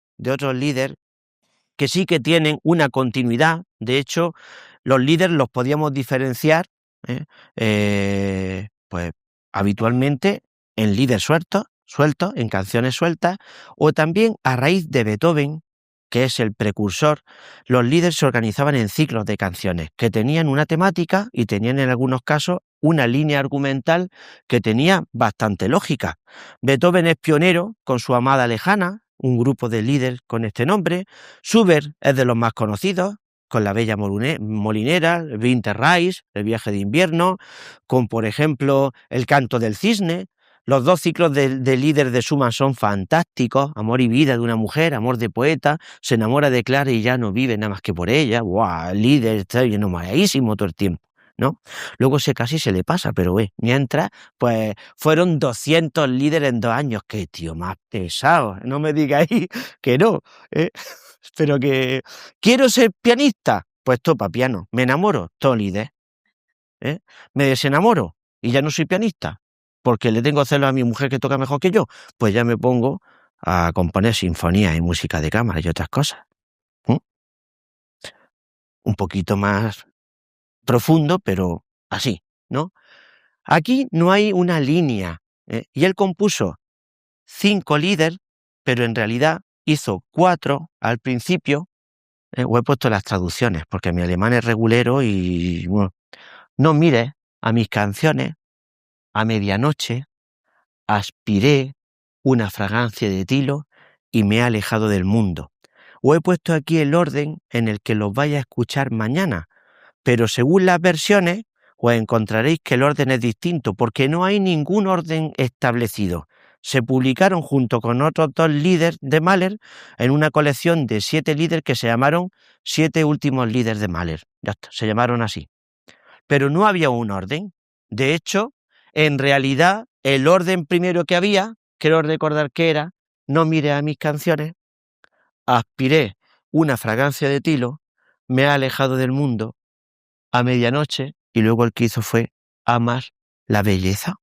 que sí que tienen una continuidad. De hecho, los líderes los podíamos diferenciar ¿eh? Pues habitualmente en líderes sueltos, en canciones sueltas, o también a raíz de Beethoven, que es el precursor, los líderes se organizaban en ciclos de canciones que tenían una temática y tenían en algunos casos una línea argumental que tenía bastante lógica. Beethoven es pionero con su Amada Lejana, un grupo de líderes con este nombre. Schubert es de los más conocidos, con La Bella Molinera, el Winterreise, el Viaje de Invierno, con, por ejemplo, El Canto del Cisne. Los dos ciclos de líder de Schumann son fantásticos: Amor y vida de una mujer, Amor de poeta, se enamora de Clara y ya no vive nada más que por ella. ¡Guau! El líder está enamoradísimo todo el tiempo, ¿no? Luego casi se le pasa, pero mientras, pues fueron 200 líderes en 2 años. ¡Qué tío más pesado! No me digáis que no, ¿eh? Pero que quiero ser pianista, pues topa piano. Me enamoro, todo líder, ¿eh? Me desenamoro y ya no soy pianista, porque le tengo celos a mi mujer que toca mejor que yo, pues ya me pongo a componer sinfonías y música de cámara y otras cosas. Un poquito más profundo, pero así, ¿no? Aquí no hay una línea, y él compuso 5 líderes, pero en realidad hizo 4 al principio. O he puesto las traducciones, porque mi alemán es regulero y bueno. No mires a mis canciones, a medianoche, aspiré una fragancia de tilo y me he alejado del mundo. O he puesto aquí el orden en el que los vaya a escuchar mañana, pero según las versiones os encontraréis que el orden es distinto, porque no hay ningún orden establecido. Se publicaron junto con otros 2 líderes de Mahler en una colección de 7 líderes que se llamaron 7 últimos líderes de Mahler. Ya está, se llamaron así. Pero no había un orden. De hecho, en realidad, el orden primero que había, creo recordar que era: no mire a mis canciones, aspiré una fragancia de tilo, me he alejado del mundo, a medianoche, y luego el que hizo fue amar la belleza.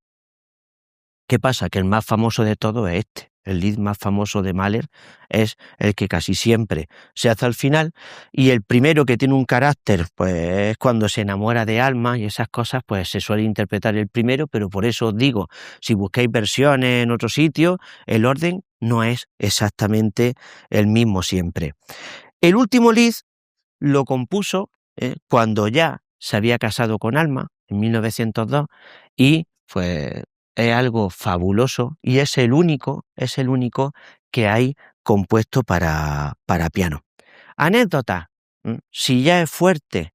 ¿Qué pasa? Que el más famoso de todo es este. El lead más famoso de Mahler es el que casi siempre se hace al final, y el primero, que tiene un carácter, pues es cuando se enamora de Alma y esas cosas, pues se suele interpretar el primero, pero por eso os digo, si buscáis versiones en otro sitio, el orden no es exactamente el mismo siempre. El último lead lo compuso cuando ya se había casado con Alma, en 1902, y pues es algo fabuloso, y es el único que hay compuesto para piano. Anécdota: si ya es fuerte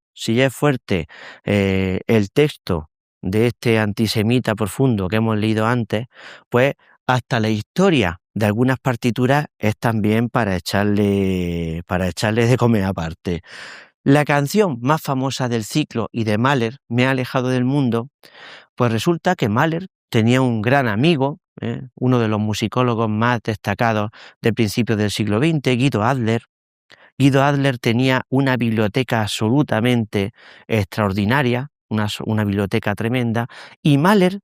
el texto de este antisemita profundo que hemos leído antes, pues hasta la historia de algunas partituras es también para echarle de comer aparte. La canción más famosa del ciclo y de Mahler, Me he alejado del mundo, pues resulta que Mahler tenía un gran amigo, uno de los musicólogos más destacados de principios del siglo XX, Guido Adler. Guido Adler tenía una biblioteca absolutamente extraordinaria, una biblioteca tremenda, y Mahler,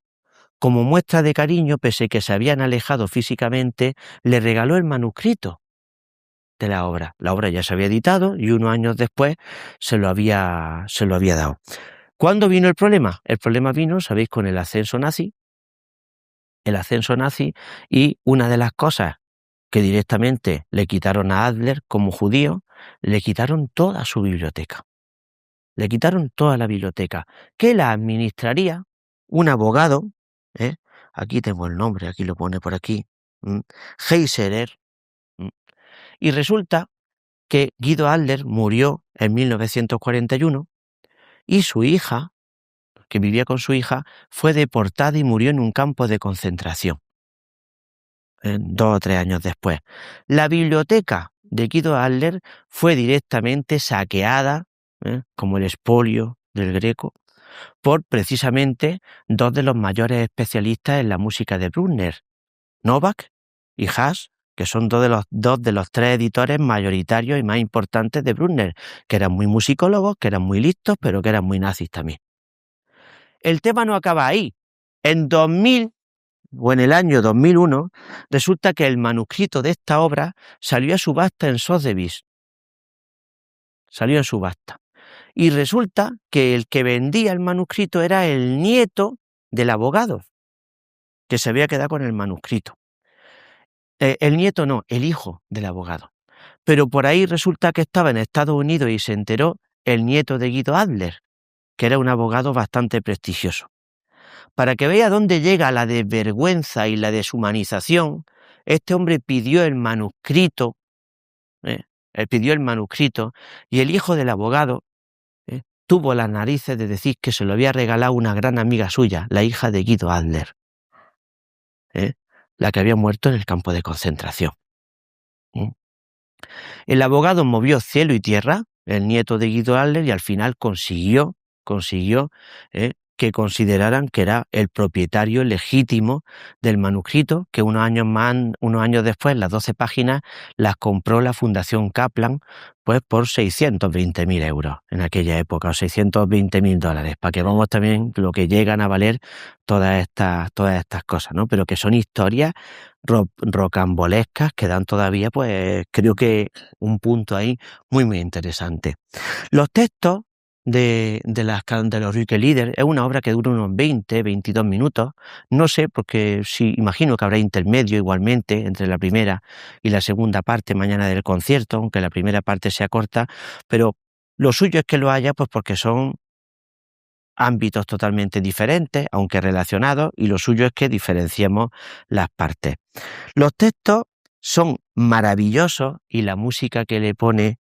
como muestra de cariño, pese que se habían alejado físicamente, le regaló el manuscrito de la obra. La obra ya se había editado y unos años después se lo había dado. ¿Cuándo vino el problema? El problema vino, sabéis, con el ascenso nazi. Y una de las cosas que directamente le quitaron a Adler como judío, le quitaron toda su biblioteca. Le quitaron toda la biblioteca, que la administraría un abogado, aquí tengo el nombre, aquí lo pone por aquí, Heiserer. Y resulta que Guido Adler murió en 1941 y su hija, que vivía con su hija, fue deportada y murió en un campo de concentración 2 o 3 años después. La biblioteca de Guido Adler fue directamente saqueada, como el expolio del Greco, por precisamente 2 de los mayores especialistas en la música de Bruckner, Novak y Haas, que son 2 de los 3 editores mayoritarios y más importantes de Bruckner, que eran muy musicólogos, que eran muy listos, pero que eran muy nazis también. El tema no acaba ahí. En 2000, o en el año 2001, resulta que el manuscrito de esta obra salió a subasta en Sotheby's. Salió en subasta. Y resulta que el que vendía el manuscrito era el nieto del abogado, que se había quedado con el manuscrito. El nieto no, el hijo del abogado. Pero por ahí resulta que estaba en Estados Unidos y se enteró el nieto de Guido Adler, que era un abogado bastante prestigioso. Para que vea dónde llega la desvergüenza y la deshumanización, este hombre pidió el manuscrito, él pidió el manuscrito, y el hijo del abogado tuvo las narices de decir que se lo había regalado una gran amiga suya, la hija de Guido Adler, la que había muerto en el campo de concentración. El abogado movió cielo y tierra, el nieto de Guido Adler, y al final consiguió que consideraran que era el propietario legítimo del manuscrito, que unos años después, las 12 páginas, las compró la Fundación Kaplan, pues por 620.000 euros en aquella época, o $620.000, para que vamos también lo que llegan a valer todas estas cosas, ¿no? Pero que son historias rocambolescas que dan todavía, pues creo que un punto ahí muy muy interesante. Los textos de los Rookie Leader es una obra que dura unos 22 minutos, no sé, porque sí, imagino que habrá intermedio igualmente entre la primera y la segunda parte mañana del concierto, aunque la primera parte sea corta, pero lo suyo es que lo haya, pues porque son ámbitos totalmente diferentes, aunque relacionados, y lo suyo es que diferenciemos las partes. Los textos son maravillosos y la música que le pone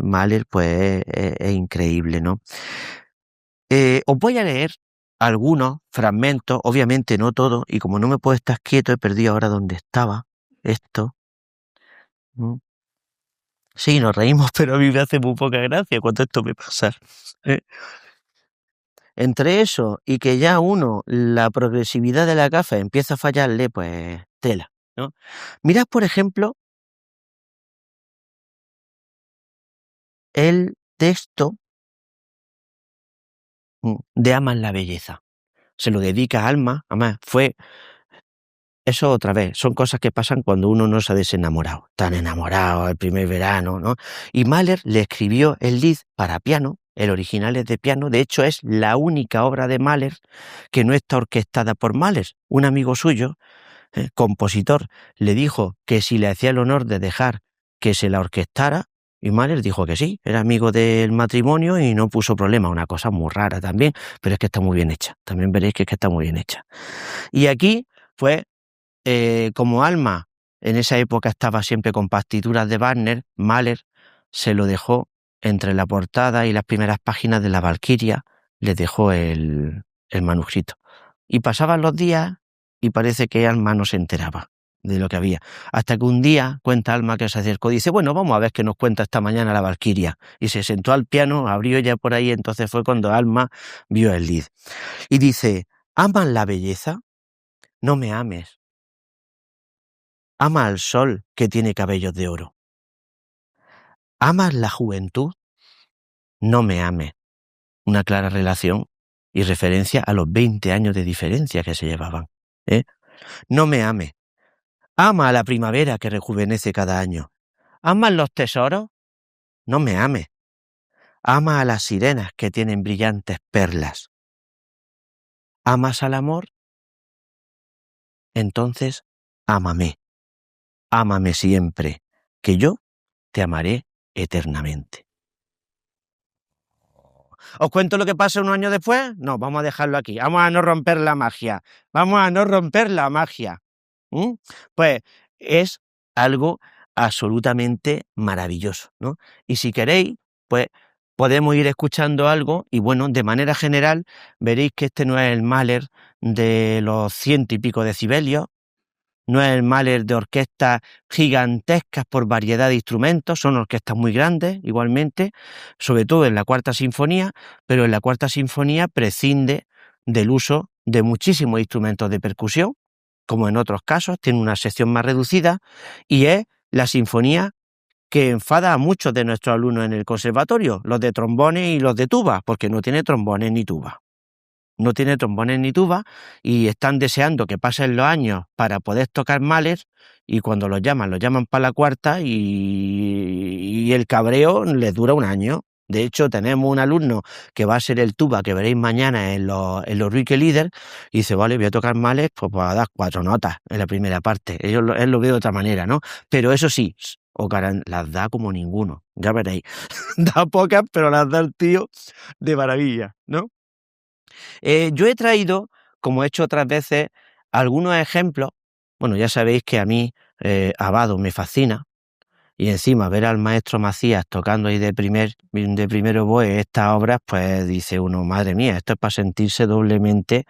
Mahler pues es increíble, ¿no? Os voy a leer algunos fragmentos, obviamente no todo, y como no me puedo estar quieto, he perdido ahora donde estaba esto. Sí, nos reímos, pero a mí me hace muy poca gracia cuando esto me pasa. Entre eso y que ya la progresividad de la gafa empieza a fallarle, pues tela, ¿no? Mirad, por ejemplo, el texto de Amas la belleza. Se lo dedica a Alma, además eso otra vez, son cosas que pasan cuando uno no se ha desenamorado, tan enamorado el primer verano, ¿no? Y Mahler le escribió el Lied para piano, el original es de piano, de hecho es la única obra de Mahler que no está orquestada por Mahler. Un amigo suyo, compositor, le dijo que si le hacía el honor de dejar que se la orquestara, y Mahler dijo que sí, era amigo del matrimonio y no puso problema, una cosa muy rara también, pero es que está muy bien hecha, también veréis que está muy bien hecha. Y aquí, pues, como Alma en esa época estaba siempre con partituras de Wagner, Mahler se lo dejó entre la portada y las primeras páginas de la Valquiria, le dejó el manuscrito. Y pasaban los días y parece que Alma no se enteraba de lo que había. Hasta que un día cuenta Alma que se acercó y dice, bueno, vamos a ver qué nos cuenta esta mañana la Valquiria. Y se sentó al piano, abrió ya por ahí, entonces fue cuando Alma vio el Lied. Y dice, ¿amas la belleza? No me ames. Ama al sol que tiene cabellos de oro. ¿Amas la juventud? No me ames. Una clara relación y referencia a los 20 años de diferencia que se llevaban. No me ames. Ama a la primavera que rejuvenece cada año. ¿Amas los tesoros? No me ames. Ama a las sirenas que tienen brillantes perlas. ¿Amas al amor? Entonces, ámame. Ámame siempre, que yo te amaré eternamente. ¿Os cuento lo que pasa unos años después? No, vamos a dejarlo aquí. Vamos a no romper la magia. Vamos a no romper la magia. Pues es algo absolutamente maravilloso, ¿no? Y si queréis, pues podemos ir escuchando algo y bueno, de manera general veréis que este no es el Mahler de los 100 y pico decibelios, no es el Mahler de orquestas gigantescas por variedad de instrumentos, son orquestas muy grandes igualmente, sobre todo en la Cuarta Sinfonía, pero en la Cuarta Sinfonía prescinde del uso de muchísimos instrumentos de percusión, como en otros casos, tiene una sección más reducida, y es la sinfonía que enfada a muchos de nuestros alumnos en el conservatorio, los de trombones y los de tuba, porque no tiene trombones ni tuba. No tiene trombones ni tuba y están deseando que pasen los años para poder tocar Mahler y cuando los llaman para la cuarta y el cabreo les dura un año. De hecho, tenemos un alumno que va a ser el tuba que veréis mañana en los Rookie Leader y dice, vale, voy a tocar Mahler pues para dar 4 notas en la primera parte. Él lo ve de otra manera, ¿no? Pero eso sí, las da como ninguno, ya veréis. Da pocas, pero las da el tío de maravilla, ¿no? Yo he traído, como he hecho otras veces, algunos ejemplos. Bueno, ya sabéis que a mí Abbado me fascina, y encima ver al maestro Macías tocando ahí de primer oboe estas obras, pues dice uno, madre mía, esto es para sentirse doblemente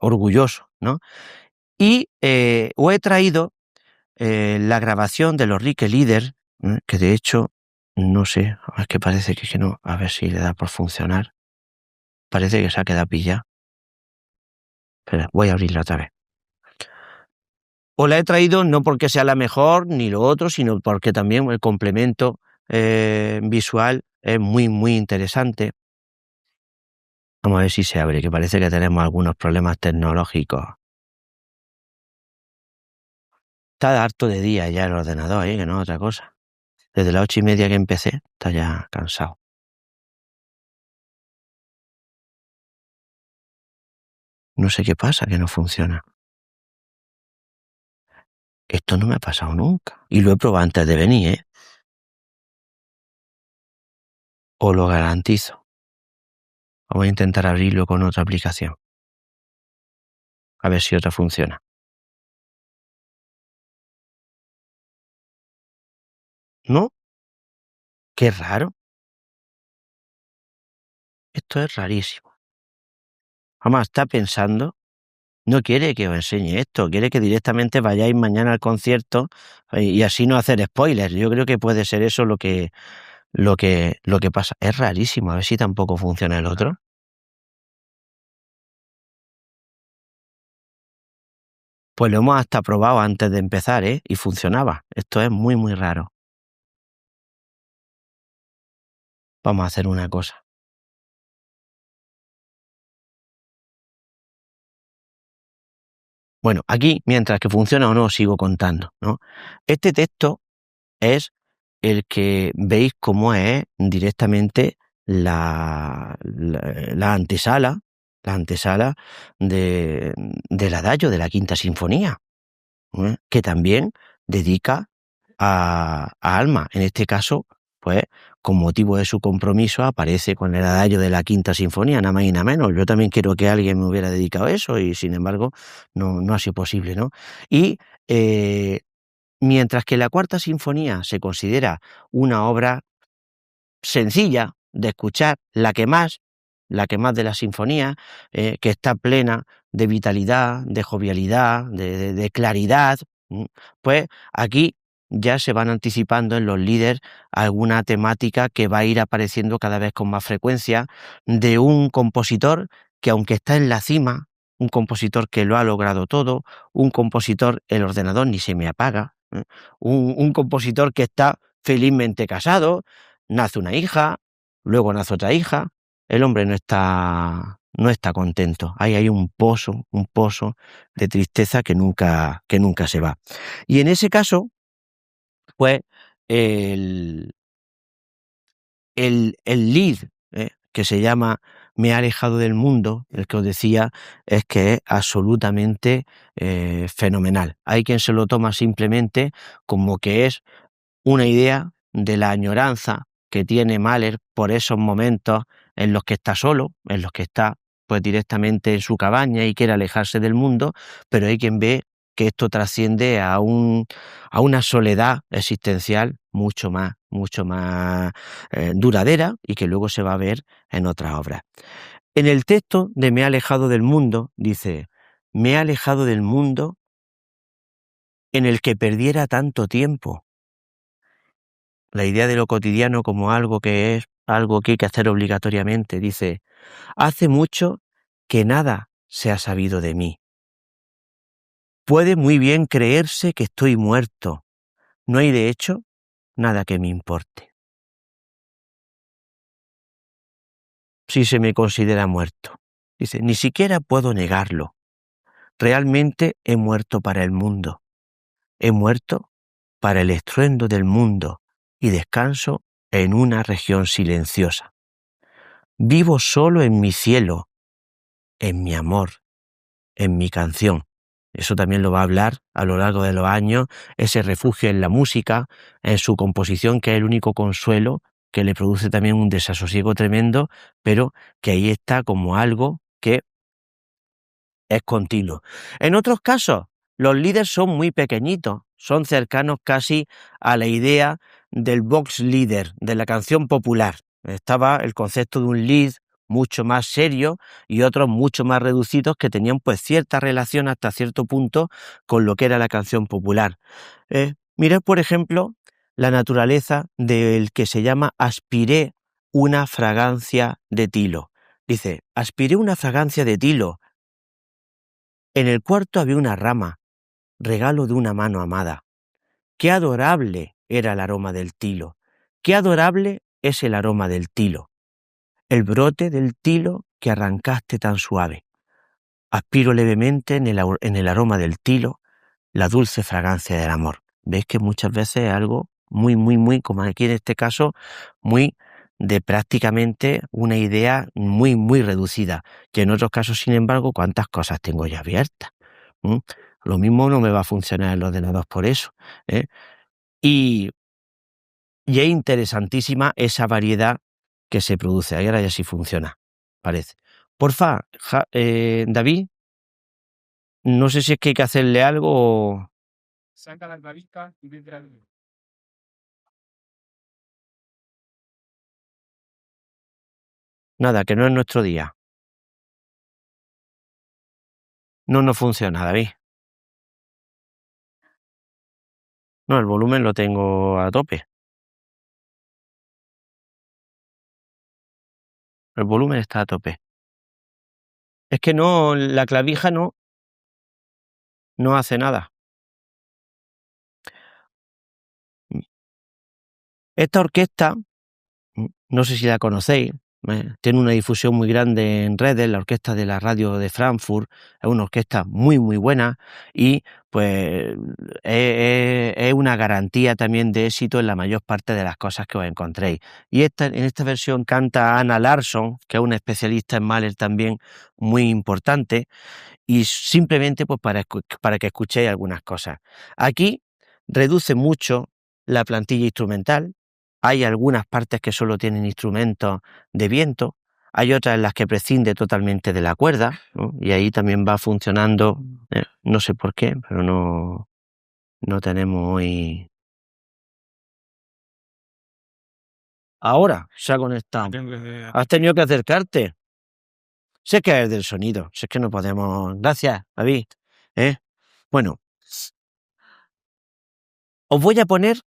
orgulloso, ¿no? Y os he traído la grabación de los Rique Lieder, que de hecho, no sé, es que parece que no, a ver si le da por funcionar. Parece que se ha quedado pillado. Espera, voy a abrirla otra vez. Os la he traído no porque sea la mejor ni lo otro, sino porque también el complemento visual es muy, muy interesante. Vamos a ver si se abre, que parece que tenemos algunos problemas tecnológicos. Está harto de día ya el ordenador, que no es otra cosa. Desde las 8:30 que empecé, está ya cansado. No sé qué pasa, que no funciona. Esto no me ha pasado nunca. Y lo he probado antes de venir, Os lo garantizo. Vamos a intentar abrirlo con otra aplicación. A ver si otra funciona. ¿No? Qué raro. Esto es rarísimo. Además, está pensando, no quiere que os enseñe esto, quiere que directamente vayáis mañana al concierto y así no hacer spoilers. Yo creo que puede ser eso lo que pasa. Es rarísimo, a ver si tampoco funciona el otro. Pues lo hemos hasta probado antes de empezar, y funcionaba. Esto es muy, muy raro. Vamos a hacer una cosa. Bueno, aquí, mientras que funciona o no, sigo contando, ¿no? Este texto es el que veis cómo es directamente la antesala del Adagio de la Quinta Sinfonía, que también dedica a Alma. En este caso, pues, con motivo de su compromiso, aparece con el Adagio de la Quinta Sinfonía, nada más y nada menos. Yo también quiero que alguien me hubiera dedicado a eso y, sin embargo, no ha sido posible, ¿no? Y mientras que la Cuarta Sinfonía se considera una obra sencilla de escuchar, la que más de la sinfonía, que está plena de vitalidad, de jovialidad, de claridad, pues aquí ya se van anticipando en los líderes alguna temática que va a ir apareciendo cada vez con más frecuencia de un compositor que, aunque está en la cima, un compositor que lo ha logrado todo, un compositor, el ordenador ni se me apaga, un compositor que está felizmente casado, nace una hija, luego nace otra hija, el hombre no está contento. Ahí hay un pozo de tristeza que nunca se va. Y en ese caso, pues, el lead, que se llama Me ha alejado del mundo, el que os decía, es que es absolutamente fenomenal. Hay quien se lo toma simplemente como que es una idea de la añoranza que tiene Mahler por esos momentos en los que está solo, en los que está pues directamente en su cabaña y quiere alejarse del mundo, pero hay quien ve que esto trasciende a una soledad existencial mucho más duradera, y que luego se va a ver en otras obras. En el texto de Me ha alejado del mundo dice: me he alejado del mundo en el que perdiera tanto tiempo. La idea de lo cotidiano como algo que es algo que hay que hacer obligatoriamente. Dice: hace mucho que nada se ha sabido de mí. Puede muy bien creerse que estoy muerto. No hay, de hecho, nada que me importe. Si se me considera muerto. Dice: ni siquiera puedo negarlo. Realmente he muerto para el mundo. He muerto para el estruendo del mundo y descanso en una región silenciosa. Vivo solo en mi cielo, en mi amor, en mi canción. eso también lo va a hablar a lo largo de los años, ese refugio en la música, en su composición, que es el único consuelo, que le produce también un desasosiego tremendo, pero que ahí está como algo que es continuo. En otros casos, los líderes son muy pequeñitos, son cercanos casi a la idea del box líder, de la canción popular. Estaba el concepto de un lead mucho más serio y otros mucho más reducidos que tenían pues cierta relación hasta cierto punto con lo que era la canción popular. Mirad, por ejemplo, la naturaleza del que se llama Aspiré una fragancia de tilo. Dice, aspiré una fragancia de tilo. En el cuarto había una rama, regalo de una mano amada. Qué adorable era el aroma del tilo. Qué adorable es el aroma del tilo. El brote del tilo que arrancaste tan suave. Aspiro levemente en el aroma del tilo la dulce fragancia del amor. ¿Ves que muchas veces es algo muy, como aquí en este caso, muy de prácticamente una idea muy reducida, que en otros casos, sin embargo, cuántas cosas tengo ya abiertas. ¿Mm? Lo mismo no me va a funcionar en los ordenadores por eso. Y es interesantísima esa variedad que se produce. Ahora ya sí funciona, parece. Porfa, David, no sé si es que hay que hacerle algo o...
Saca la clavija y vete al...
Nada, que no es nuestro día. No funciona, David. No, el volumen lo tengo a tope. El volumen está a tope. Es que no, la clavija no hace nada. Esta orquesta, no sé si la conocéis, tiene una difusión muy grande en redes, la orquesta de la radio de Frankfurt, es una orquesta muy buena y pues es una garantía también de éxito en la mayor parte de las cosas que os encontréis. Y en esta versión canta Anna Larsson, que es una especialista en Mahler también muy importante, y simplemente pues para que escuchéis algunas cosas. Aquí reduce mucho la plantilla instrumental. Hay algunas partes que solo tienen instrumentos de viento, hay otras en las que prescinde totalmente de la cuerda, ¿no? Y ahí también va funcionando, no sé por qué, pero no tenemos hoy... Ahora se ha conectado. Has tenido que acercarte. Sé que es del sonido, sé que no podemos... Gracias, David. Bueno, os voy a poner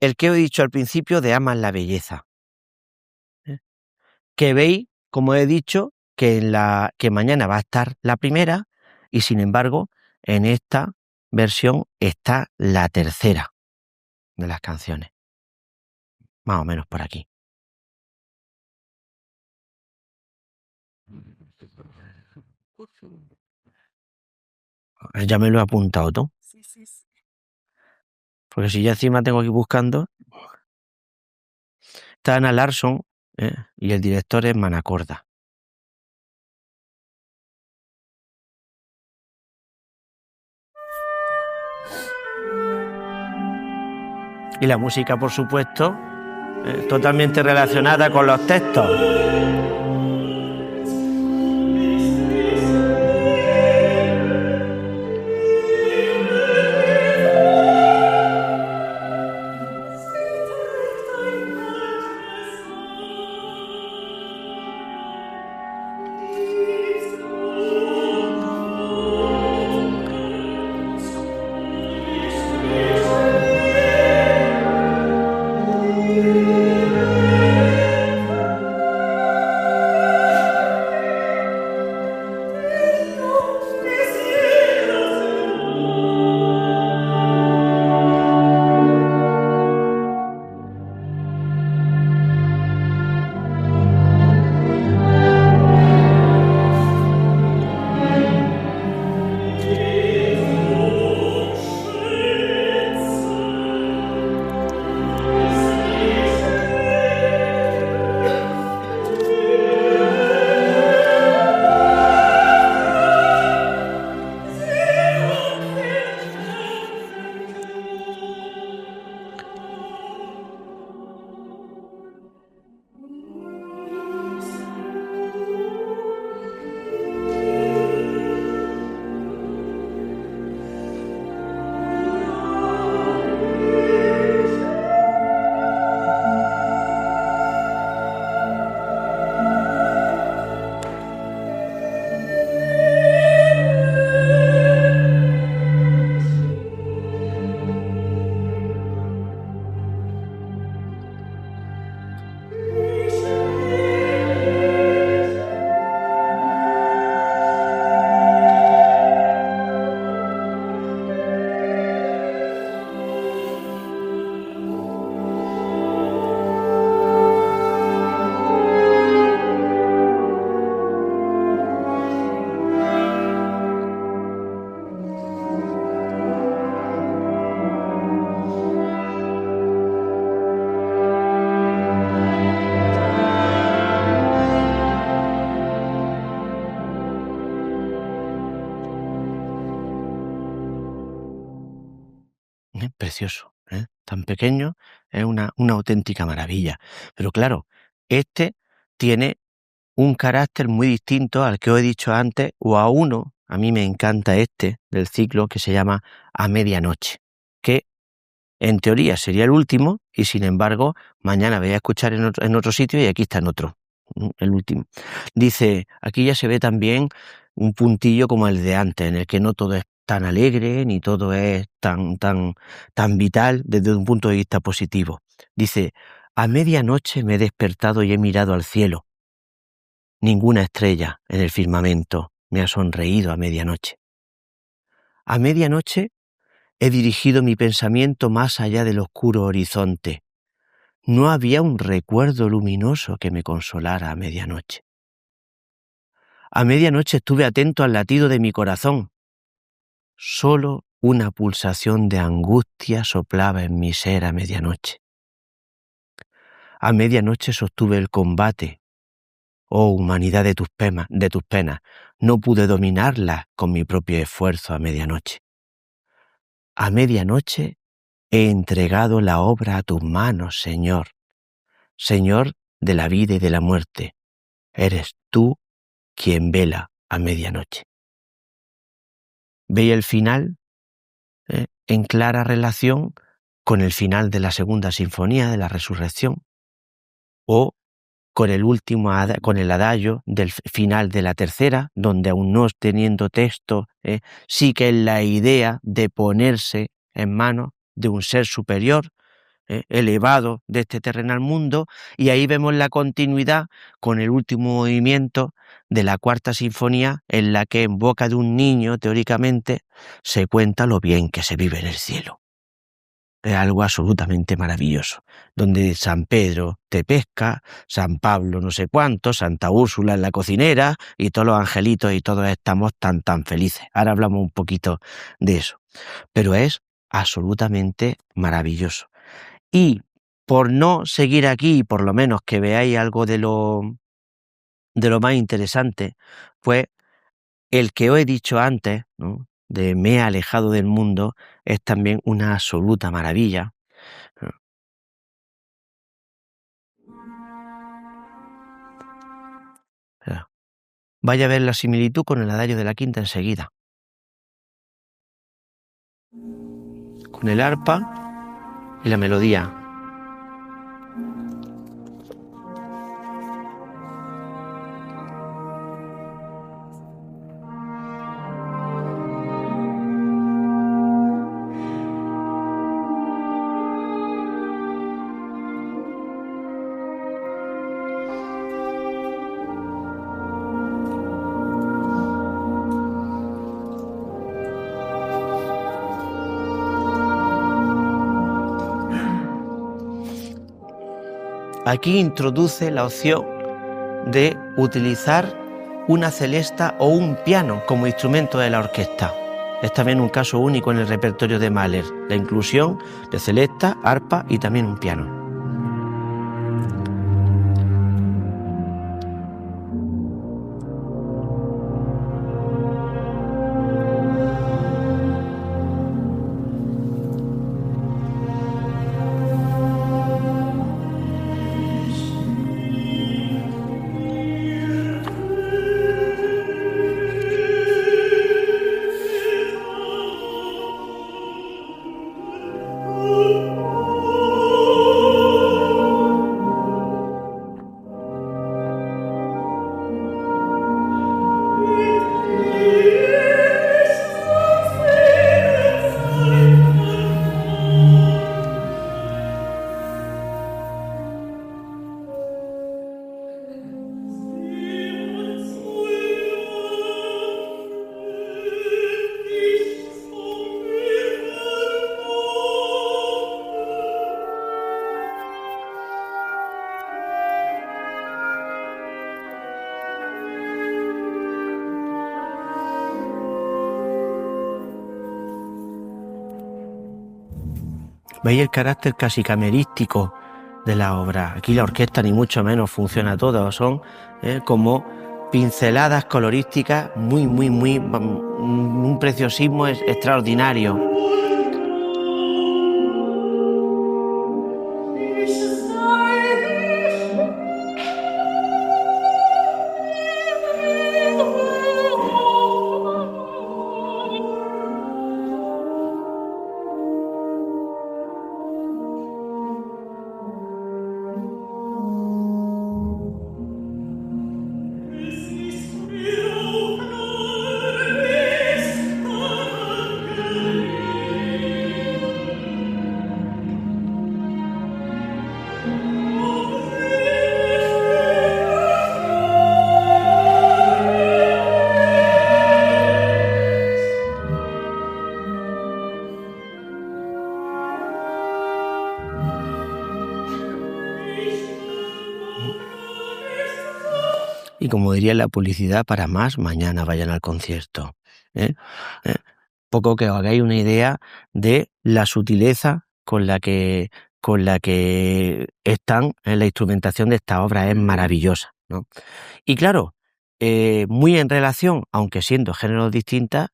el que he dicho al principio de Amas la belleza. Que veis, como he dicho, que mañana va a estar la primera y sin embargo en esta versión está la tercera de las canciones. Más o menos por aquí. Ya me lo he apuntado todo.
Sí.
Porque si ya encima tengo aquí buscando. Está Anna Larsson y el director es Manacorda. Y la música, por supuesto, totalmente relacionada con los textos. Precioso, tan pequeño, es una auténtica maravilla. Pero claro, este tiene un carácter muy distinto al que os he dicho antes, o a uno, a mí me encanta este del ciclo, que se llama A Medianoche, que en teoría sería el último, y sin embargo, mañana voy a escuchar en otro sitio y aquí está en otro, el último. Dice, aquí ya se ve también un puntillo como el de antes, en el que no todo es tan alegre, ni todo es tan vital desde un punto de vista positivo. Dice, a medianoche me he despertado y he mirado al cielo. Ninguna estrella en el firmamento me ha sonreído a medianoche. A medianoche he dirigido mi pensamiento más allá del oscuro horizonte. No había un recuerdo luminoso que me consolara a medianoche. A medianoche estuve atento al latido de mi corazón. Solo una pulsación de angustia soplaba en mi ser a medianoche. A medianoche sostuve el combate. Oh, humanidad de tus penas, no pude dominarla con mi propio esfuerzo a medianoche. A medianoche he entregado la obra a tus manos, Señor. Señor de la vida y de la muerte, eres tú quien vela a medianoche. ¿Veis el final? En clara relación con el final de la segunda sinfonía de la Resurrección, o con el adagio del final de la tercera, donde aún no teniendo texto, sí que es la idea de ponerse en manos de un ser superior, elevado de este terrenal mundo, y ahí vemos la continuidad con el último movimiento de la cuarta sinfonía, en la que en boca de un niño, teóricamente, se cuenta lo bien que se vive en el cielo. Es algo absolutamente maravilloso, donde San Pedro te pesca, San Pablo no sé cuánto, Santa Úrsula en la cocinera, y todos los angelitos y todos estamos tan felices. Ahora hablamos un poquito de eso, pero es absolutamente maravilloso. Y por no seguir aquí, por lo menos que veáis algo de lo más interesante, pues el que os he dicho antes, ¿no?, de me he alejado del mundo, es también una absoluta maravilla. Vaya a ver la similitud con el adagio de la quinta enseguida. Con el arpa y la melodía. Aquí introduce la opción de utilizar una celesta o un piano como instrumento de la orquesta. Es también un caso único en el repertorio de Mahler, la inclusión de celesta, arpa y también un piano. ¿Veis el carácter casi camerístico de la obra? Aquí la orquesta ni mucho menos funciona todo, son como pinceladas colorísticas muy, un preciosismo extraordinario. como diría la publicidad, para más, mañana vayan al concierto. Poco que os hagáis una idea de la sutileza con la que están en la instrumentación de esta obra, es maravillosa, ¿no? Y claro, muy en relación, aunque siendo géneros distintos,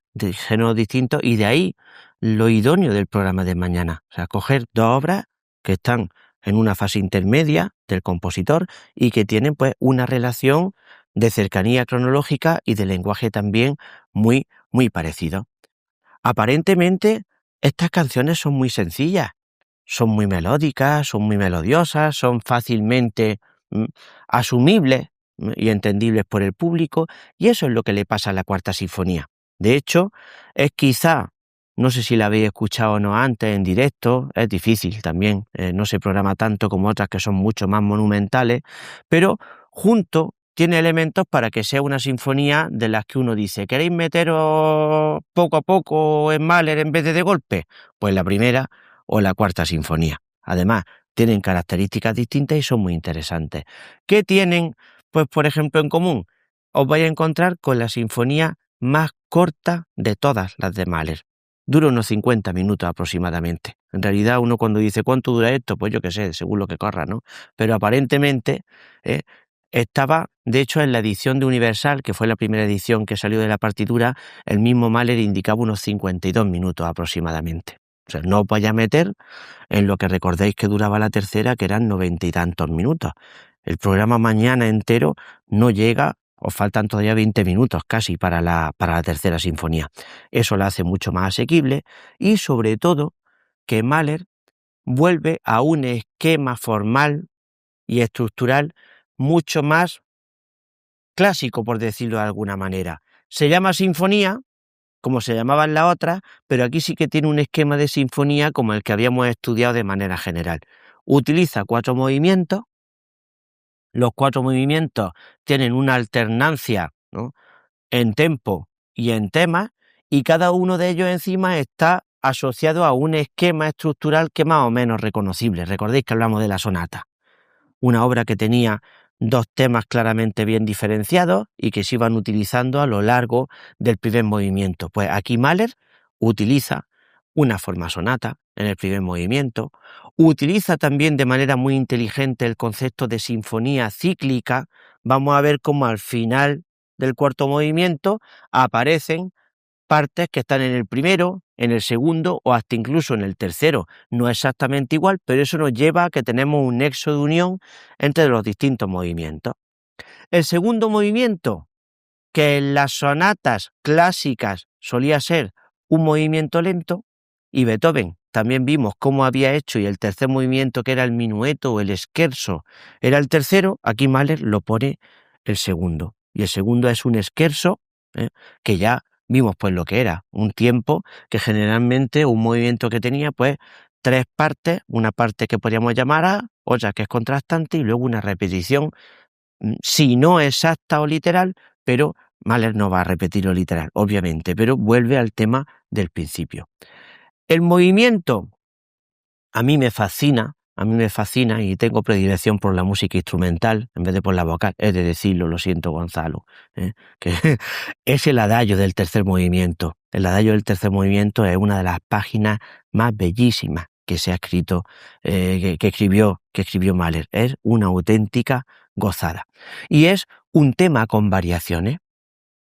y de ahí lo idóneo del programa de mañana. O sea, coger dos obras que están en una fase intermedia del compositor y que tienen pues una relación de cercanía cronológica y de lenguaje también muy, muy parecido. Aparentemente, estas canciones son muy sencillas, son muy melódicas, son muy melodiosas, son fácilmente asumibles y entendibles por el público, y eso es lo que le pasa a la Cuarta Sinfonía. De hecho, es quizá, no sé si la habéis escuchado o no antes en directo, es difícil también, no se programa tanto como otras que son mucho más monumentales, pero junto tiene elementos para que sea una sinfonía de las que uno dice, ¿queréis meteros poco a poco en Mahler en vez de golpe? Pues la primera o la Cuarta Sinfonía. Además, tienen características distintas y son muy interesantes. ¿Qué tienen, pues, por ejemplo, en común? Os vais a encontrar con la sinfonía más corta de todas las de Mahler. Dura unos 50 minutos aproximadamente. En realidad, uno cuando dice, ¿cuánto dura esto? Pues yo qué sé, según lo que corra, ¿no? Pero aparentemente estaba, de hecho, en la edición de Universal, que fue la primera edición que salió de la partitura, el mismo Mahler indicaba unos 52 minutos aproximadamente. O sea, no os vaya a meter en lo que recordéis que duraba la tercera, que eran 90 y tantos minutos. El programa mañana entero no llega, os faltan todavía 20 minutos casi para la tercera sinfonía. Eso la hace mucho más asequible y sobre todo que Mahler vuelve a un esquema formal y estructural mucho más clásico, por decirlo de alguna manera. Se llama sinfonía, como se llamaban las otras, pero aquí sí que tiene un esquema de sinfonía como el que habíamos estudiado de manera general. Utiliza 4 movimientos, los 4 movimientos tienen una alternancia, ¿no?, en tempo y en tema, y cada uno de ellos encima está asociado a un esquema estructural que más o menos reconocible. Recordéis que hablamos de la sonata, una obra que tenía 2 temas claramente bien diferenciados y que se iban utilizando a lo largo del primer movimiento. Pues aquí Mahler utiliza una forma sonata en el primer movimiento, utiliza también de manera muy inteligente el concepto de sinfonía cíclica. Vamos a ver cómo al final del cuarto movimiento aparecen partes que están en el primero, en el segundo o hasta incluso en el tercero. No exactamente igual, pero eso nos lleva a que tenemos un nexo de unión entre los distintos movimientos. El segundo movimiento, que en las sonatas clásicas solía ser un movimiento lento, y Beethoven también vimos cómo había hecho, y el tercer movimiento, que era el minueto o el scherzo, era el tercero. Aquí Mahler lo pone el segundo, y el segundo es un scherzo, que ya vimos pues lo que era, un tiempo que generalmente un movimiento que tenía pues 3 partes, una parte que podríamos llamar A, otra que es contrastante y luego una repetición, si no exacta o literal, pero Mahler no va a repetirlo literal, obviamente, pero vuelve al tema del principio. El movimiento a mí me fascina y tengo predilección por la música instrumental en vez de por la vocal, he de decirlo, lo siento, Gonzalo, que es el adagio del tercer movimiento. El adagio del tercer movimiento es una de las páginas más bellísimas que se ha escrito, que escribió Mahler. Es una auténtica gozada. Y es un tema con variaciones,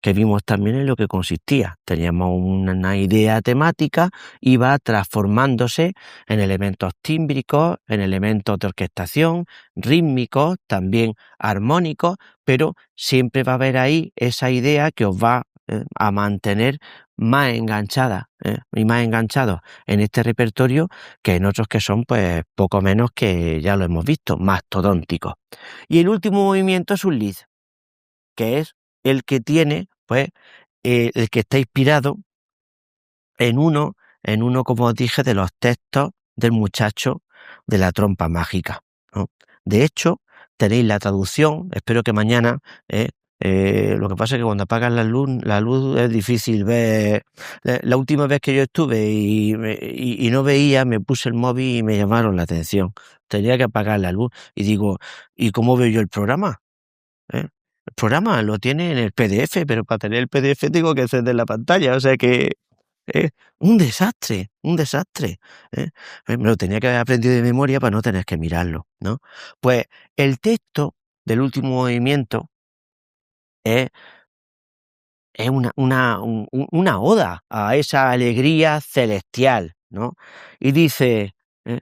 que vimos también en lo que consistía. Teníamos una idea temática, iba transformándose en elementos tímbricos, en elementos de orquestación, rítmicos, también armónicos, pero siempre va a haber ahí esa idea que os va a mantener más enganchada y más enganchados en este repertorio que en otros que son pues poco menos, que ya lo hemos visto, mastodónticos. Y el último movimiento es un lied, que es el que tiene, pues, el que está inspirado en uno, como os dije, de los textos del muchacho de la trompa mágica, ¿no? De hecho, tenéis la traducción, espero que mañana, lo que pasa es que cuando apagan la luz es difícil ver. La última vez que yo estuve y no veía, me puse el móvil y me llamaron la atención. Tenía que apagar la luz y digo, ¿y cómo veo yo el programa? El programa lo tiene en el PDF, pero para tener el PDF tengo que encender la pantalla, o sea que es un desastre, ¿eh? Me lo tenía que haber aprendido de memoria para no tener que mirarlo, ¿no? Pues el texto del último movimiento es una oda a esa alegría celestial, ¿no? Y dice, en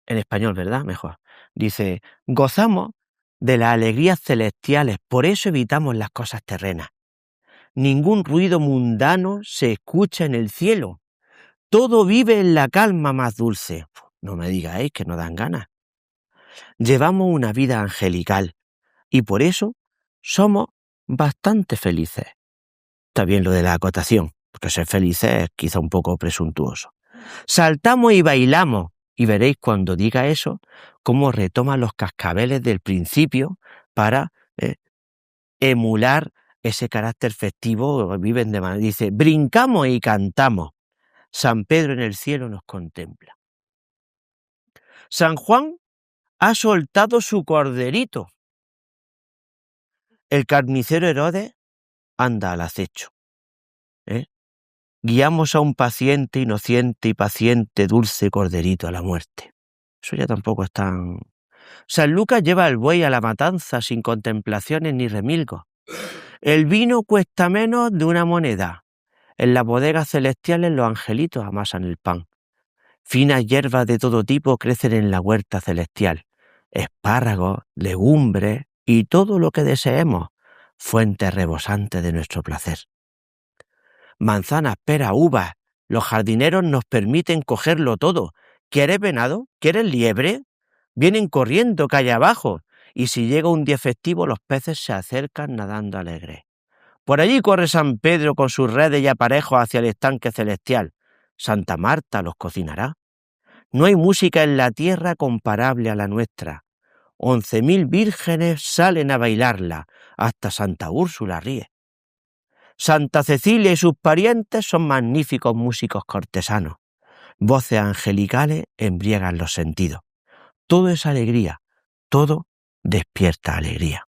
español, ¿verdad? Mejor. Dice, gozamos de las alegrías celestiales, por eso evitamos las cosas terrenas. Ningún ruido mundano se escucha en el cielo. Todo vive en la calma más dulce. No me digáis que no dan ganas. Llevamos una vida angelical y por eso somos bastante felices. Está bien lo de la acotación, porque ser felices es quizá un poco presuntuoso. Saltamos y bailamos, y veréis cuando diga eso, cómo retoma los cascabeles del principio para emular ese carácter festivo. Viven de manera, dice, brincamos y cantamos. San Pedro en el cielo nos contempla. San Juan ha soltado su corderito. El carnicero Herodes anda al acecho. Guiamos a un paciente, inocente y paciente, dulce corderito a la muerte. Eso ya tampoco es tan... San Lucas lleva al buey a la matanza sin contemplaciones ni remilgos. El vino cuesta menos de una moneda. En las bodegas celestiales los angelitos amasan el pan. Finas hierbas de todo tipo crecen en la huerta celestial. Espárragos, legumbres y todo lo que deseemos. Fuentes rebosantes de nuestro placer. Manzanas, peras, uvas. Los jardineros nos permiten cogerlo todo. ¿Quieres venado? ¿Quieres liebre? Vienen corriendo calle abajo. Y si llega un día festivo, los peces se acercan nadando alegres. Por allí corre San Pedro con sus redes y aparejos hacia el estanque celestial. Santa Marta los cocinará. No hay música en la tierra comparable a la nuestra. 11.000 vírgenes salen a bailarla. Hasta Santa Úrsula ríe. Santa Cecilia y sus parientes son magníficos músicos cortesanos. Voces angelicales embriagan los sentidos. Todo es alegría, todo despierta alegría.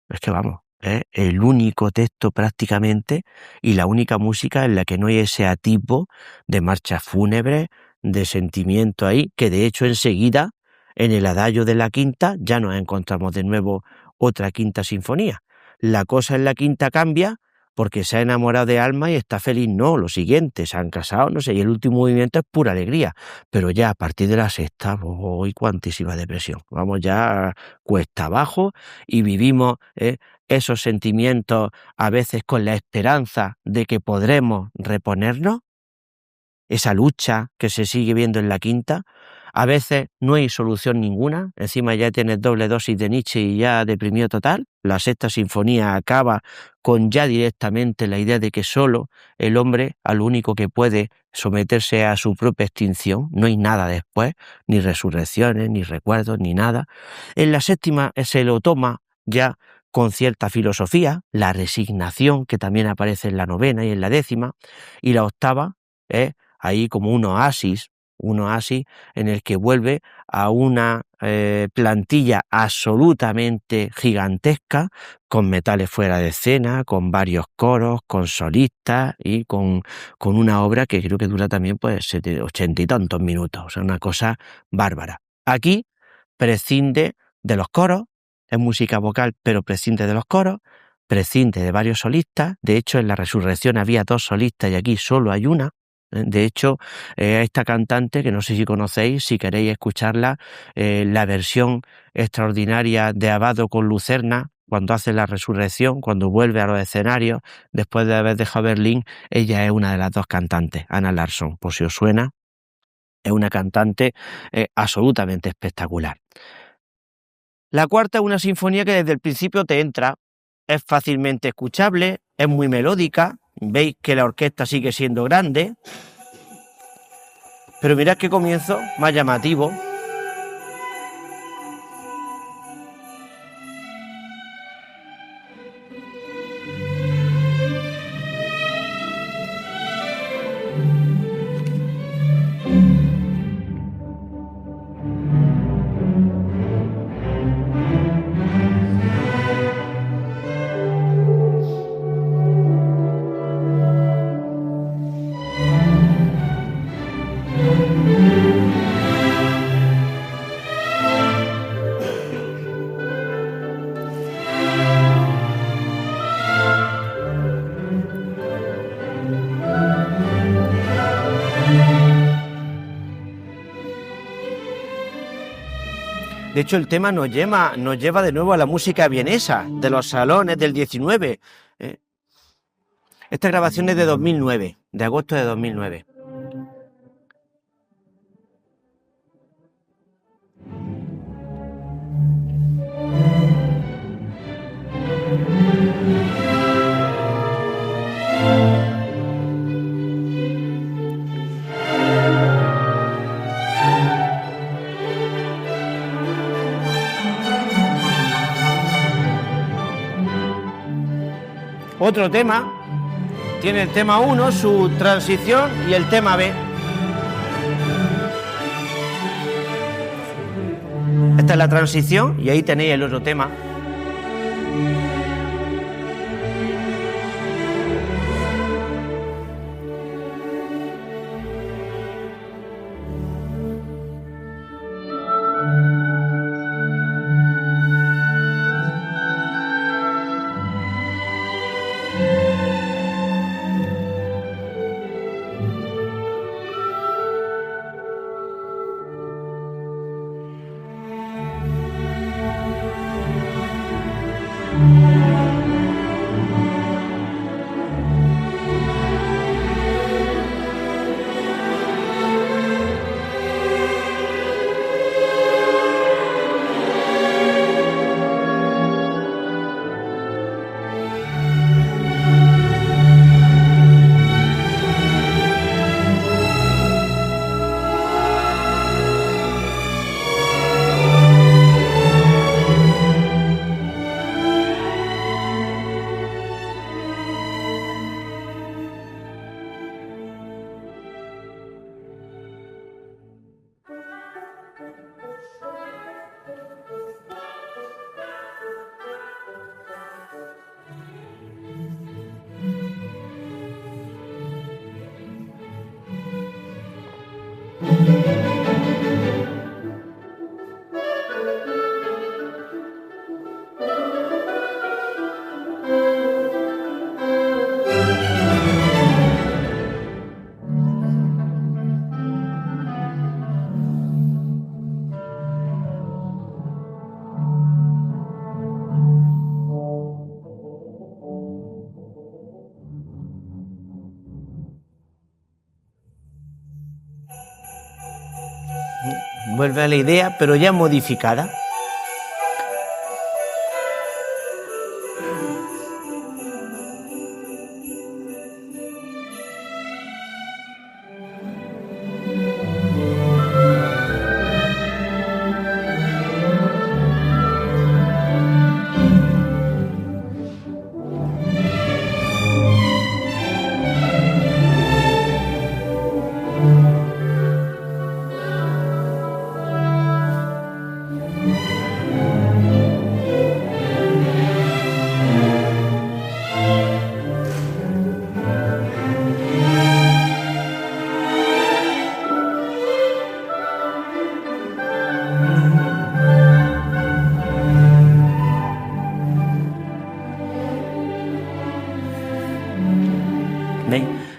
Es que vamos, es el único texto prácticamente y la única música en la que no hay ese atisbo de marchas fúnebres, de sentimiento ahí, que de hecho enseguida, en el adagio de la quinta, ya nos encontramos de nuevo otra quinta sinfonía. La cosa en la quinta cambia porque se ha enamorado de Alma y está feliz. No, lo siguiente, se han casado, no sé, y el último movimiento es pura alegría. Pero ya a partir de la sexta, ¡ay, cuantísima depresión! Vamos ya cuesta abajo y vivimos esos sentimientos a veces con la esperanza de que podremos reponernos. Esa lucha que se sigue viendo en la quinta. A veces no hay solución ninguna, encima ya tienes doble dosis de Nietzsche y ya deprimido total. La sexta sinfonía acaba con ya directamente la idea de que solo el hombre al único que puede someterse a su propia extinción, no hay nada después, ni resurrecciones, ni recuerdos, ni nada. En la séptima se lo toma ya con cierta filosofía, la resignación que también aparece en la novena y en la décima, y la octava es ahí como un oasis en el que vuelve a una plantilla absolutamente gigantesca, con metales fuera de escena, con varios coros, con solistas y con una obra que creo que dura también pues 80 y tantos minutos, o sea, una cosa bárbara. Aquí prescinde de los coros, es música vocal, pero prescinde de los coros, prescinde de varios solistas. De hecho, en la Resurrección había 2 solistas y aquí solo hay una. De hecho, esta cantante, que no sé si conocéis, si queréis escucharla, la versión extraordinaria de Abbado con Lucerna, cuando hace la resurrección, cuando vuelve a los escenarios, después de haber dejado Berlín, ella es una de las 2 cantantes, Anna Larsson, por si os suena, es una cantante absolutamente espectacular. La cuarta es una sinfonía que desde el principio te entra, es fácilmente escuchable, es muy melódica. Veis que la orquesta sigue siendo grande, pero mirad qué comienzo más llamativo. De hecho, el tema nos lleva de nuevo a la música vienesa, de los salones del 19. Esta grabación es de 2009, de agosto de 2009. Otro tema, tiene el tema 1, su transición, y el tema B. Esta es la transición y ahí tenéis el otro tema. Vuelve a la idea, pero ya modificada.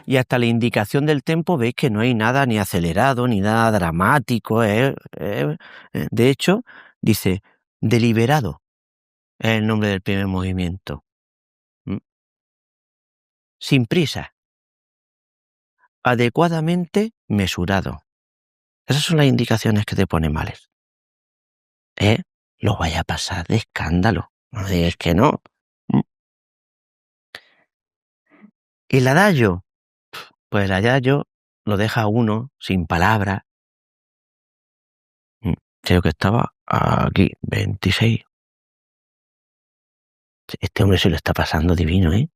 Y hasta la indicación del tempo veis que no hay nada ni acelerado ni nada dramático. De hecho, dice deliberado es el nombre del primer movimiento. Sin prisa. Adecuadamente mesurado. Esas son las indicaciones que te pone Mahler. Lo vaya a pasar de escándalo. No digas que no. ¿Y el adagio? Pues el adagio lo deja uno sin palabras. Creo que estaba aquí, 26. Este hombre se lo está pasando divino, ¿eh?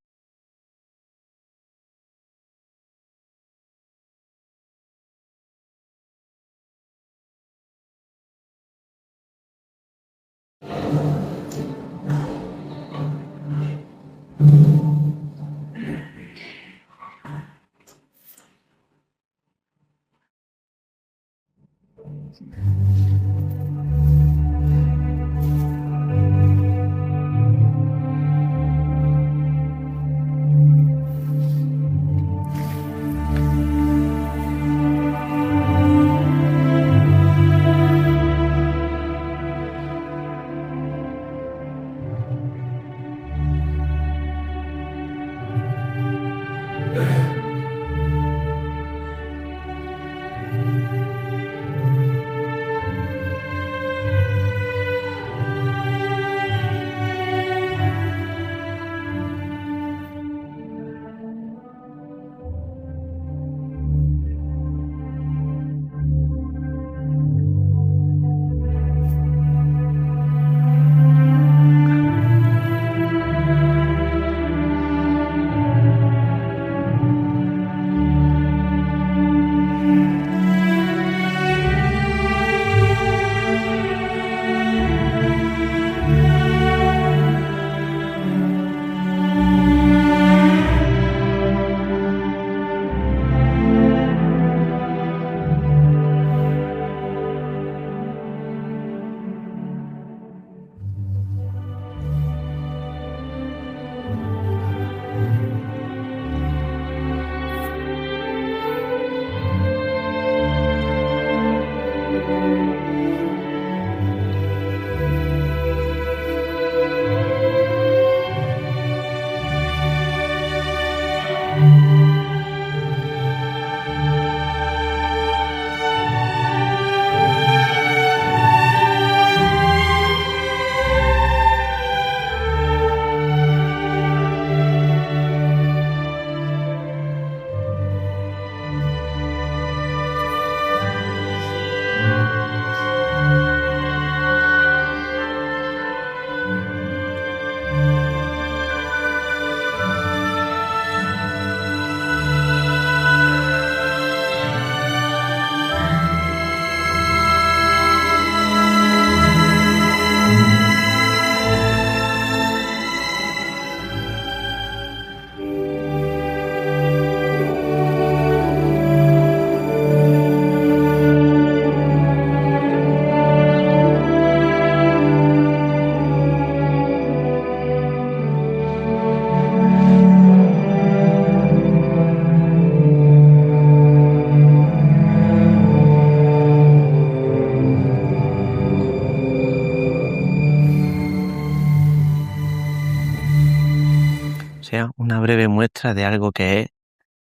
Sea una breve muestra de algo que es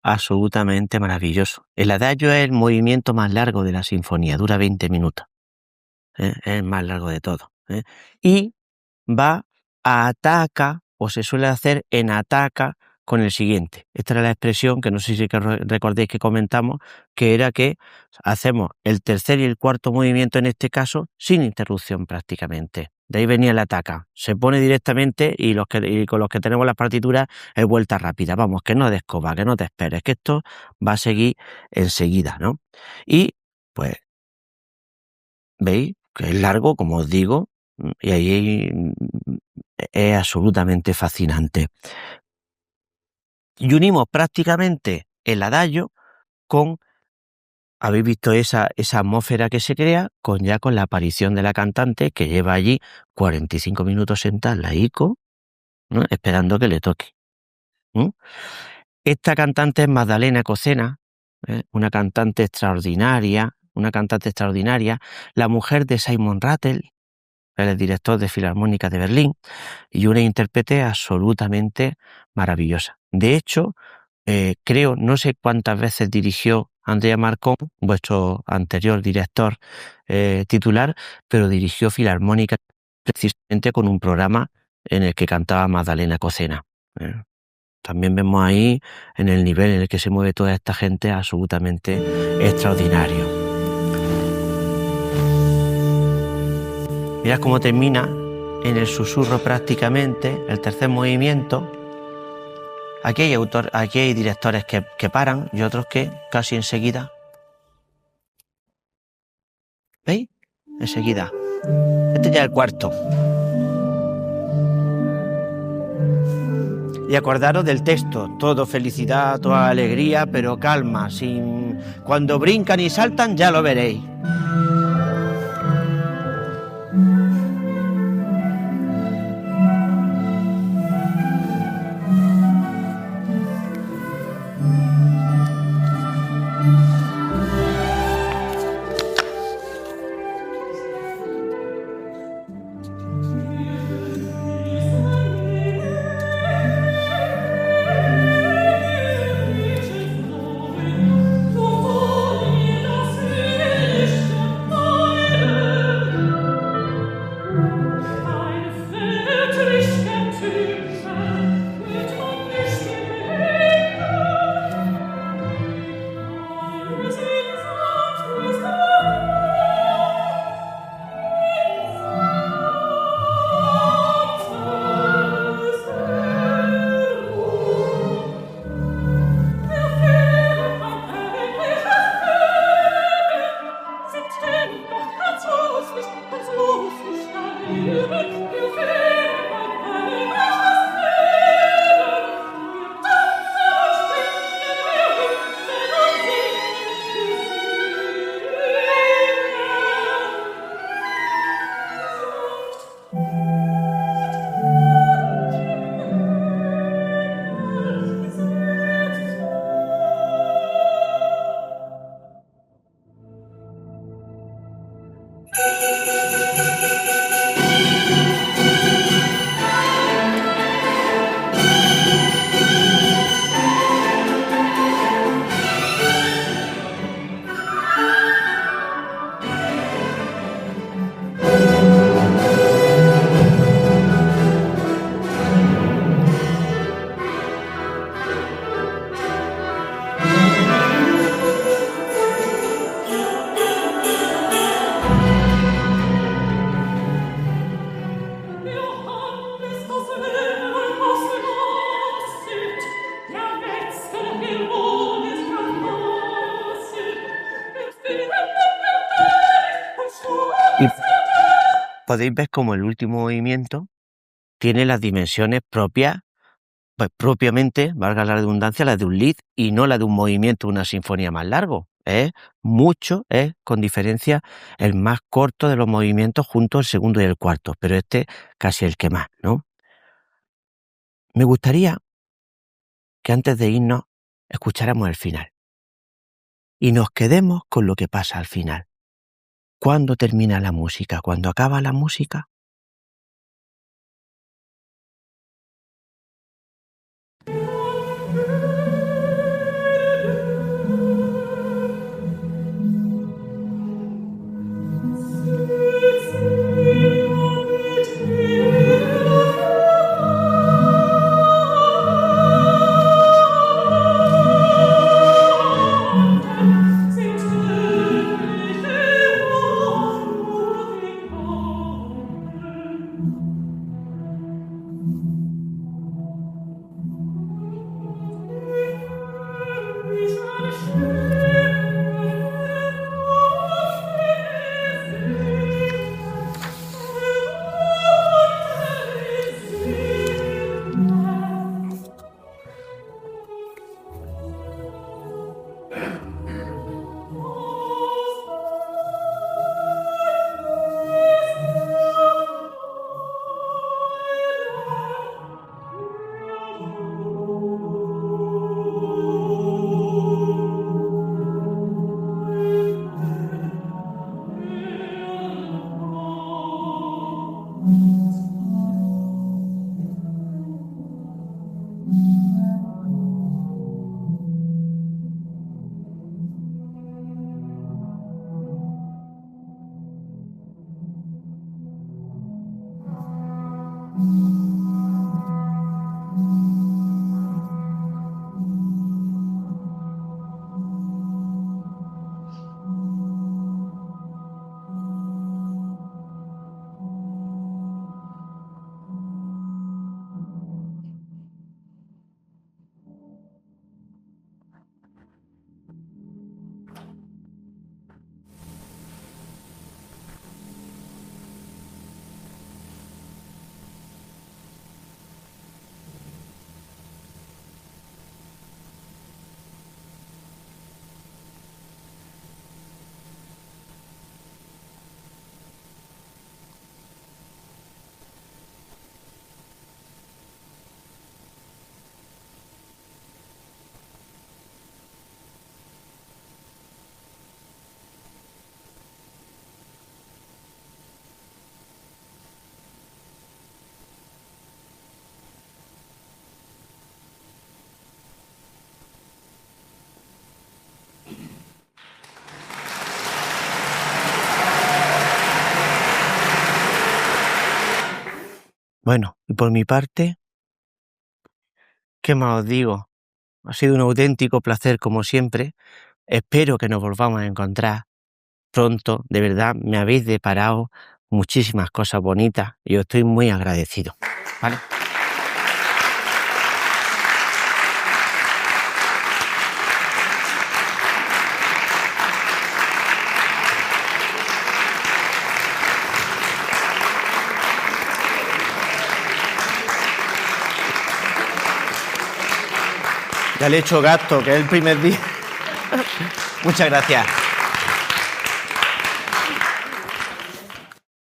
absolutamente maravilloso. El adagio es el movimiento más largo de la sinfonía, dura 20 minutos. Es el más largo de todo. Y va a ataca, o se suele hacer en ataca con el siguiente. Esta era la expresión que no sé si recordéis que comentamos, que era que hacemos el tercer y el cuarto movimiento en este caso sin interrupción prácticamente. De ahí venía el ataca. Se pone directamente y con los que tenemos las partituras es vuelta rápida. Vamos, que no descoba, que no te esperes, que esto va a seguir enseguida, ¿no? Y pues veis que es largo, como os digo, y ahí es absolutamente fascinante. Y unimos prácticamente el adagio con, habéis visto esa atmósfera que se crea con la aparición de la cantante que lleva allí 45 minutos sentada en la ICO, ¿no? Esperando que le toque. Esta cantante es Magdalena Cocena, una cantante extraordinaria, la mujer de Simon Rattle, el director de Filarmónica de Berlín, y una intérprete absolutamente maravillosa. De hecho, creo, no sé cuántas veces dirigió Andrea Marcón, vuestro anterior director titular, pero dirigió Filarmónica precisamente con un programa en el que cantaba Magdalena Cocena. También vemos ahí en el nivel en el que se mueve toda esta gente absolutamente extraordinario. Mirad cómo termina en el susurro prácticamente, el tercer movimiento. Aquí hay directores que paran y otros que casi enseguida. ¿Veis? Enseguida. Este ya es el cuarto. Y acordaros del texto, todo felicidad, toda alegría, pero calma, cuando brincan y saltan ya lo veréis. Y podéis ver cómo el último movimiento tiene las dimensiones propias, pues propiamente, valga la redundancia, la de un lead y no la de un movimiento, una sinfonía más largo. Es con diferencia, el más corto de los movimientos junto al segundo y el cuarto, pero este casi el que más, ¿no? Me gustaría que antes de irnos escucháramos el final y nos quedemos con lo que pasa al final. ¿Cuándo termina la música? ¿Cuándo acaba la música? Bueno, y por mi parte, ¿qué más os digo? Ha sido un auténtico placer como siempre. Espero que nos volvamos a encontrar pronto. De verdad, me habéis deparado muchísimas cosas bonitas y os estoy muy agradecido. ¿Vale? Ya le he hecho gasto, que es el primer día. Muchas gracias.